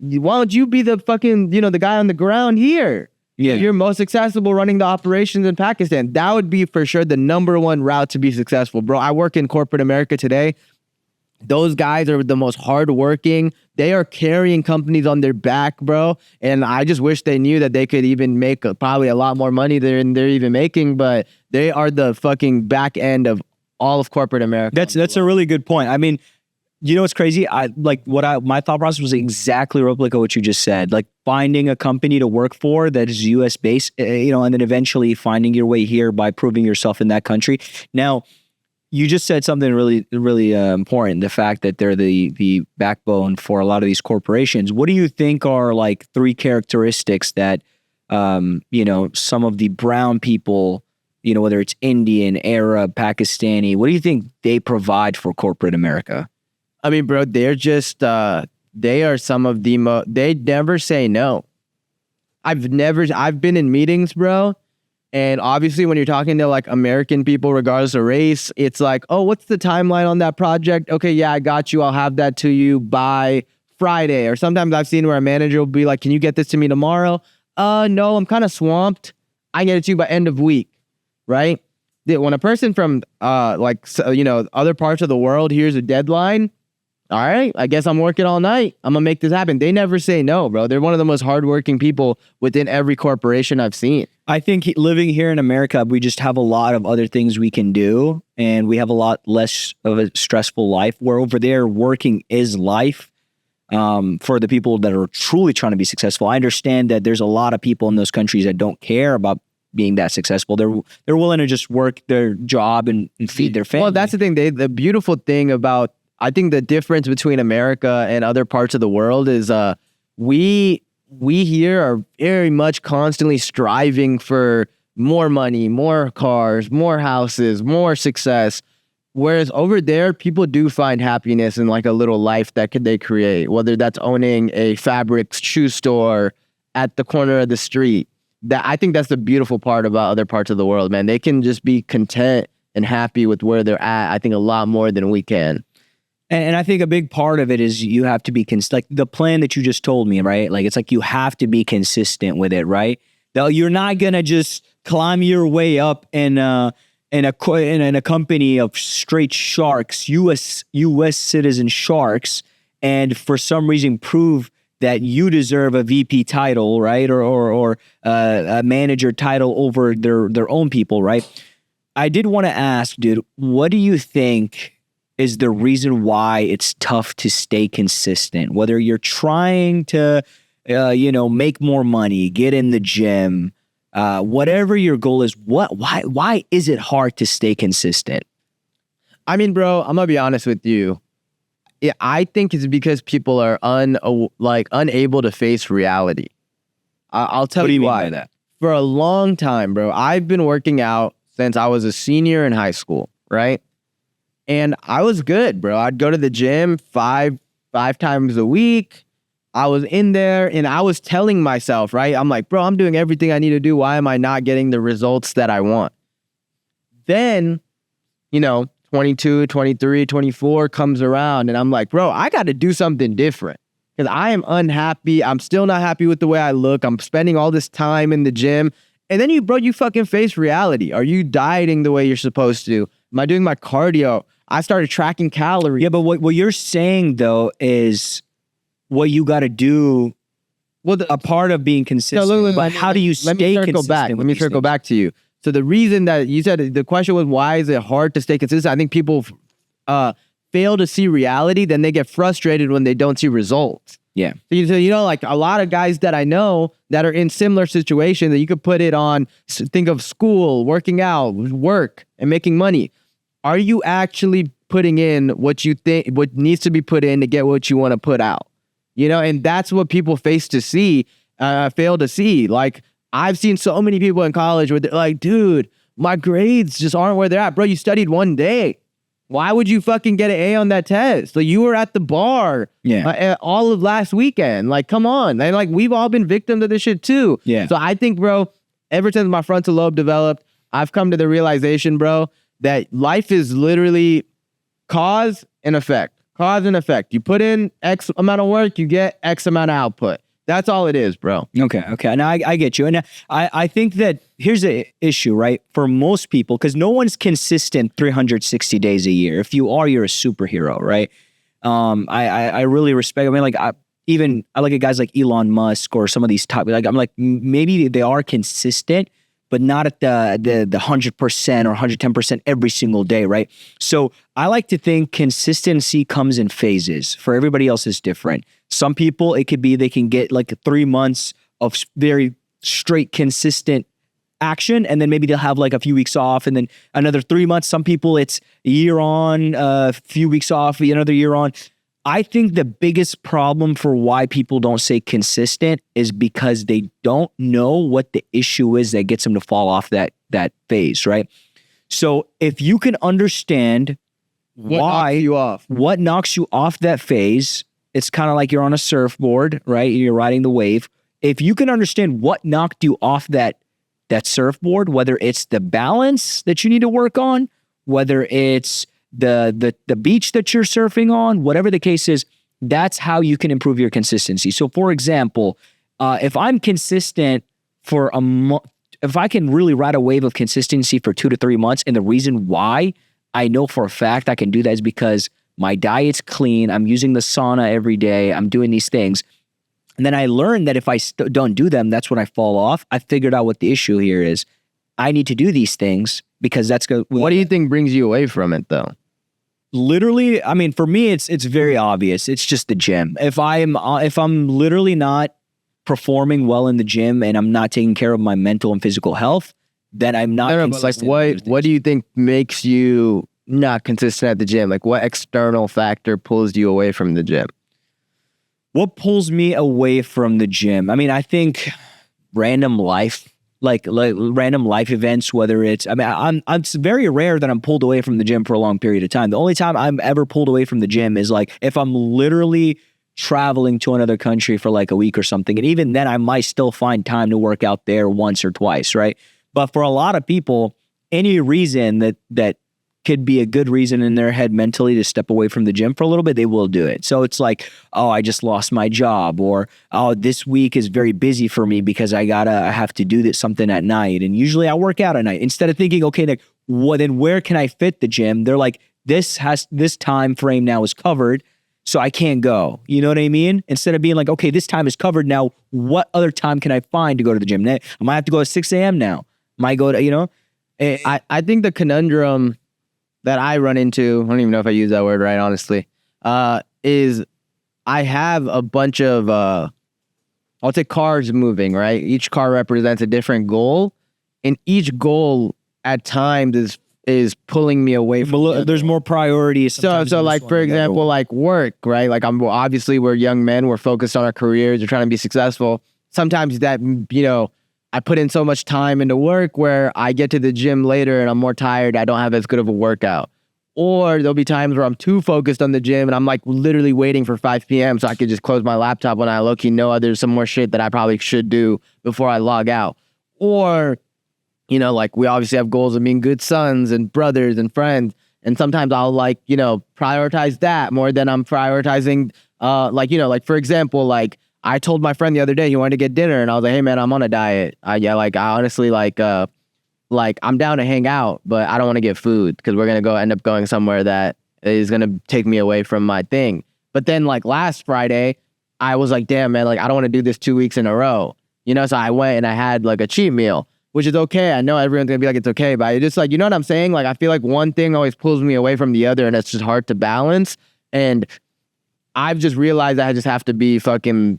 why don't you be the fucking, you know, the guy on the ground here? Yeah. You're most accessible running the operations in Pakistan. That would be for sure the number one route to be successful, bro. I work in corporate America today. Those guys are the most hardworking. They are carrying companies on their back, bro. And I just wish they knew that they could even make probably a lot more money than they're even making. But they are the fucking back end of all of corporate America. That's a really good point. I mean, you know what's crazy? My thought process was exactly replica what you just said. Like finding a company to work for that is U.S. based, you know, and then eventually finding your way here by proving yourself in that country. Now, you just said something really, really important. The fact that they're the backbone for a lot of these corporations. What do you think are like three characteristics that, you know, some of the brown people, you know, whether it's Indian, Arab, Pakistani, what do you think they provide for corporate America? I mean, bro, they're just, they are some of the they never say no. I've been in meetings, bro. And obviously when you're talking to like American people, regardless of race, it's like, oh, what's the timeline on that project? Okay, yeah, I got you. I'll have that to you by Friday. Or sometimes I've seen where a manager will be like, can you get this to me tomorrow? No, I'm kind of swamped. I get it to you by end of week, right? When a person from you know, other parts of the world hears a deadline, all right, I guess I'm working all night. I'm gonna make this happen. They never say no, bro. They're one of the most hardworking people within every corporation I've seen. I think living here in America, we just have a lot of other things we can do, and we have a lot less of a stressful life. Where over there, working is life. For the people that are truly trying to be successful, I understand that there's a lot of people in those countries that don't care about being that successful. They're willing to just work their job and feed their family. Well, that's the thing. The beautiful thing about, I think the difference between America and other parts of the world is we here are very much constantly striving for more money, more cars, more houses, more success. Whereas over there, people do find happiness in like a little life that they create, whether that's owning a fabric shoe store at the corner of the street. I think that's the beautiful part about other parts of the world, man. They can just be content and happy with where they're at, I think a lot more than we can. And I think a big part of it is you have to be like the plan that you just told me, right? Like it's like you have to be consistent with it, right? You're not gonna just climb your way up in a company of straight sharks, U.S. citizen sharks, and for some reason prove that you deserve a VP title, right, or a manager title over their own people, right? I did want to ask, dude, what do you think is the reason why it's tough to stay consistent? Whether you're trying to, you know, make more money, get in the gym, whatever your goal is, why is it hard to stay consistent? I mean, bro, I'm gonna be honest with you. I think it's because people are unable to face reality. I'll tell What do you mean why. by that? For a long time, bro, I've been working out since I was a senior in high school, right? And I was good, bro. I'd go to the gym five times a week. I was in there and I was telling myself, right? I'm like, bro, I'm doing everything I need to do. Why am I not getting the results that I want? Then, 22, 23, 24 comes around and I'm like, bro, I got to do something different because I am unhappy. I'm still not happy with the way I look. I'm spending all this time in the gym. And then you fucking face reality. Are you dieting the way you're supposed to? Am I doing my cardio? I started tracking calories. Yeah, but what you're saying though is what you got to do. Well, A part of being consistent. But how do you let me stay circle consistent? back. with Let me these circle things? back to you. So the reason that you said the question was why is it hard to stay consistent? I think people fail to see reality, then they get frustrated when they don't see results. Yeah. So like a lot of guys that I know that are in similar situations that you could put it on. Think of school, working out, work, and making money. Are you actually putting in what you think, what needs to be put in to get what you want to put out? And that's what people fail to see. Like, I've seen so many people in college where they're like, dude, my grades just aren't where they're at. Bro, you studied one day. Why would you fucking get an A on that test? Like, you were at the bar all of last weekend. Like, come on. And like, we've all been victims of this shit too. Yeah. So I think, bro, ever since my frontal lobe developed, I've come to the realization, bro, that life is literally cause and effect. Cause and effect. You put in X amount of work, you get X amount of output. That's all it is, bro. Okay. And I get you. And I think that here's the issue, right? For most people, because no one's consistent 360 days a year. If you are, you're a superhero, right? I really respect. I mean, like I look at guys like Elon Musk or some of these top. Like I'm like maybe they are consistent, but not at the 100% or 110% every single day, right? So I like to think consistency comes in phases. For everybody else, is different. Some people, it could be they can get like 3 months of very straight, consistent action, and then maybe they'll have like a few weeks off, and then another 3 months. Some people, it's a year on, a few weeks off, another year on. I think the biggest problem for why people don't stay consistent is because they don't know what the issue is that gets them to fall off that phase, right? So if you can understand what knocks you off that phase, it's kind of like you're on a surfboard, right? You're riding the wave. If you can understand what knocked you off that surfboard, whether it's the balance that you need to work on, whether it's the beach that you're surfing on, whatever the case is, that's how you can improve your consistency. So for example, if I'm consistent for a month, if I can really ride a wave of consistency for 2 to 3 months, and the reason why I know for a fact I can do that is because my diet's clean, I'm using the sauna every day, I'm doing these things. And then I learned that if I don't do them, that's when I fall off. I figured out what the issue here is. I need to do these things because that's good. What do you think brings you away from it though? Literally, I mean, for me, it's very obvious. It's just the gym. If I'm literally not performing well in the gym and I'm not taking care of my mental and physical health, then I'm not. No, but like, what do you think makes you not consistent at the gym? Like, what external factor pulls you away from the gym? What pulls me away from the gym? I mean, I think random life. Like random life events, whether it's, I mean, it's very rare that I'm pulled away from the gym for a long period of time. The only time I'm ever pulled away from the gym is like if I'm literally traveling to another country for like a week or something. And even then I might still find time to work out there once or twice, right? But for a lot of people, any reason that could be a good reason in their head mentally to step away from the gym for a little bit, they will do it. So it's like, oh, I just lost my job, or oh, this week is very busy for me because I have to do something at night. And usually I work out at night. Instead of thinking, okay, like, then where can I fit the gym? They're like, this time frame now is covered, so I can't go. You know what I mean? Instead of being like, okay, this time is covered now, what other time can I find to go to the gym? I might have to go at 6 a.m. now. Might go to, I think the conundrum that I run into, I don't even know if I use that word right, honestly, is I have a bunch of, I'll say cars moving, right? Each car represents a different goal, and each goal at times is pulling me away from there's more priorities. So like, for example, like work, right? Like we're young men, we're focused on our careers, we're trying to be successful. sometimes that, I put in so much time into work where I get to the gym later and I'm more tired. I don't have as good of a workout. Or there'll be times where I'm too focused on the gym and I'm like literally waiting for 5 p.m. so I could just close my laptop when I look, there's some more shit that I probably should do before I log out. Or, like we obviously have goals of being good sons and brothers and friends. And sometimes I'll prioritize that more than I'm prioritizing, like for example, like I told my friend the other day he wanted to get dinner and I was like, hey man, I'm on a diet. I honestly I'm down to hang out, but I don't want to get food because we're going to end up going somewhere that is going to take me away from my thing. But then last Friday, I was like, damn, man, I don't want to do this 2 weeks in a row. So I went and I had a cheat meal, which is okay. I know everyone's going to be like, it's okay, but it's just you know what I'm saying? I feel like one thing always pulls me away from the other and it's just hard to balance. And I've just realized I just have to be fucking,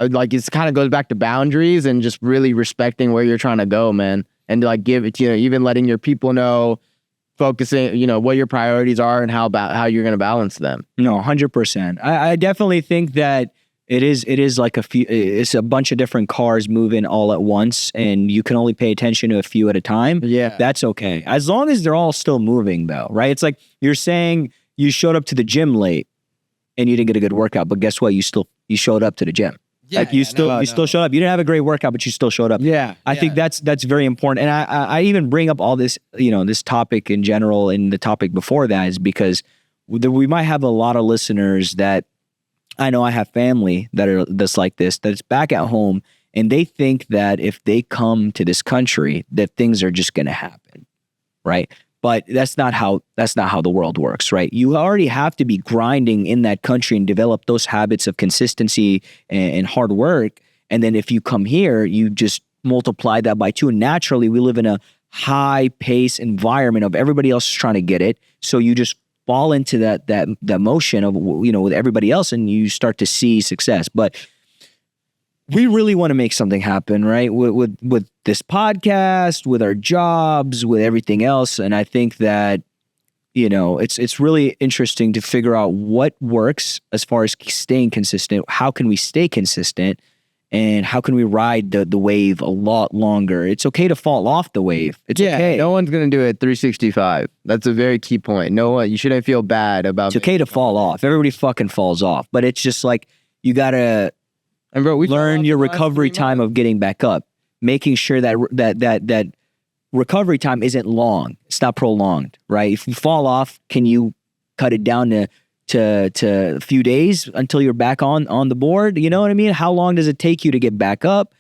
it kind of goes back to boundaries and just really respecting where you're trying to go, man. And give it, even letting your people know, focusing, what your priorities are and how you're going to balance them. No, 100%. I definitely think that it is it's a bunch of different cars moving all at once and you can only pay attention to a few at a time. Yeah. That's okay. As long as they're all still moving though, right? It's like you're saying you showed up to the gym late and you didn't get a good workout, but guess what? You showed up to the gym. Yeah, you still showed up. You didn't have a great workout, but you still showed up. Yeah. I think that's very important. And I even bring up all this, this topic in general and the topic before that is because we might have a lot of listeners that I know I have family that's like this, that's back at home and they think that if they come to this country that things are just going to happen. Right. But that's not how the world works, right? You already have to be grinding in that country and develop those habits of consistency and hard work. And then if you come here, you just multiply that by 2. And naturally, we live in a high pace environment of everybody else is trying to get it. So you just fall into that motion of, with everybody else and you start to see success. But we really want to make something happen, right? With this podcast, with our jobs, with everything else. And I think that, it's really interesting to figure out what works as far as staying consistent. How can we stay consistent? And how can we ride the wave a lot longer? It's okay to fall off the wave. It's okay. No one's going to do it 365. That's a very key point. No one, you shouldn't feel bad about it. It's okay to fall off. Everybody fucking falls off. But it's just you got to and bro, we learn your recovery time of getting back up, making sure that recovery time isn't long. It's not prolonged, right? If you fall off, can you cut it down to a few days until you're back on the board? You know what I mean? How long does it take you to get back up?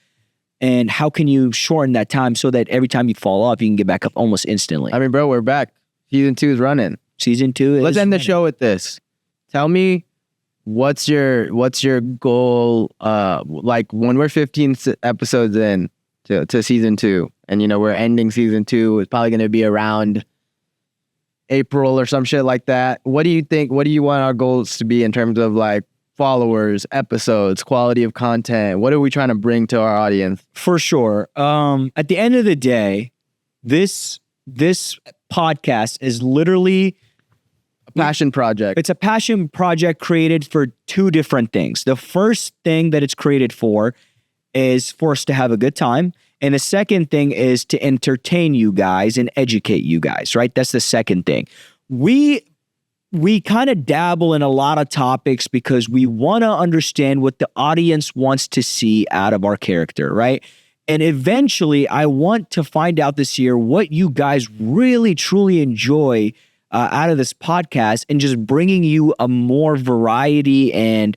And how can you shorten that time so that every time you fall off, you can get back up almost instantly? I mean, bro, we're back. Season 2 is running. Season 2 is Let's end the show with this. Tell me, what's your goal? When we're 15 episodes in to season 2, and we're ending season 2, it's probably going to be around April or some shit like that. What do you think? What do you want our goals to be in terms of followers, episodes, quality of content? What are we trying to bring to our audience? For sure. At the end of the day, this podcast is literally a passion project. It's a passion project created for 2 different things. The first thing that it's created for is for us to have a good time. And the second thing is to entertain you guys and educate you guys, right? That's the second thing. We kind of dabble in a lot of topics because we want to understand what the audience wants to see out of our character, right? And eventually, I want to find out this year what you guys really, truly enjoy out of this podcast and just bringing you a more variety and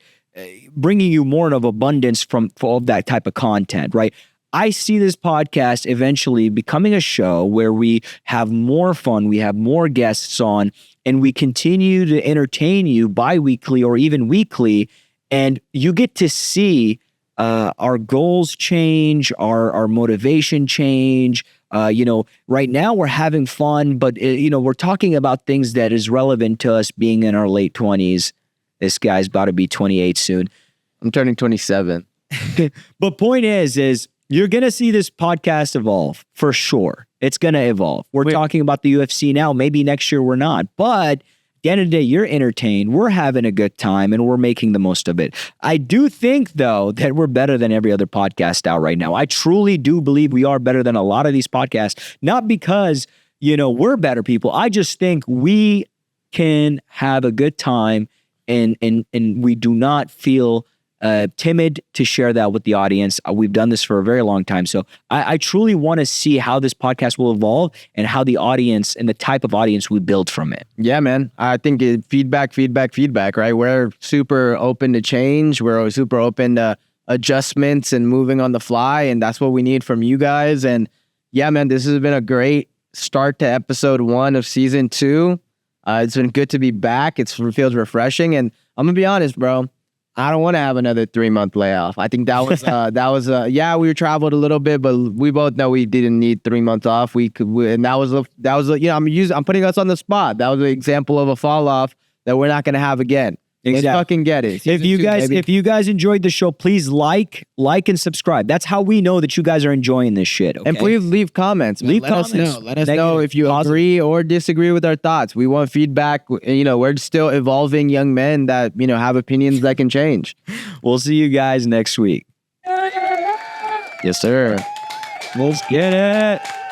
bringing you more of abundance for all that type of content, right? I see this podcast eventually becoming a show where we have more fun, we have more guests on, and we continue to entertain you bi-weekly or even weekly, and you get to see our goals change, our motivation change. Right now we're having fun, but we're talking about things that is relevant to us being in our late 20s. This guy's about to be 28 soon. I'm turning 27. But point is you're going to see this podcast evolve for sure. It's going to evolve. We're talking about the UFC now. Maybe next year we're not. But at the end of the day, you're entertained, we're having a good time, and we're making the most of it. I do think, though, that we're better than every other podcast out right now. I truly do believe we are better than a lot of these podcasts, not because, we're better people. I just think we can have a good time and we do not feel timid to share that with the audience. We've done this for a very long time. So I truly want to see how this podcast will evolve and how the audience and the type of audience we build from it. Yeah, man. I think feedback, right? We're super open to change. We're super open to adjustments and moving on the fly. And that's what we need from you guys. And yeah, man, this has been a great start to episode 1 of season 2. It's been good to be back. It feels refreshing. And I'm going to be honest, bro. I don't want to have another 3-month layoff. I think that was we traveled a little bit, but we both know we didn't need 3 months off. And that was I'm putting us on the spot. That was an example of a fall off that we're not going to have again. Exactly. Let's fucking get it. If you guys enjoyed the show, please like and subscribe. That's how we know that you guys are enjoying this shit. Okay? And please leave comments. Man. Let us know if you agree or disagree with our thoughts. We want feedback. We're still evolving young men that have opinions that can change. We'll see you guys next week. Yes, sir. Let's get it.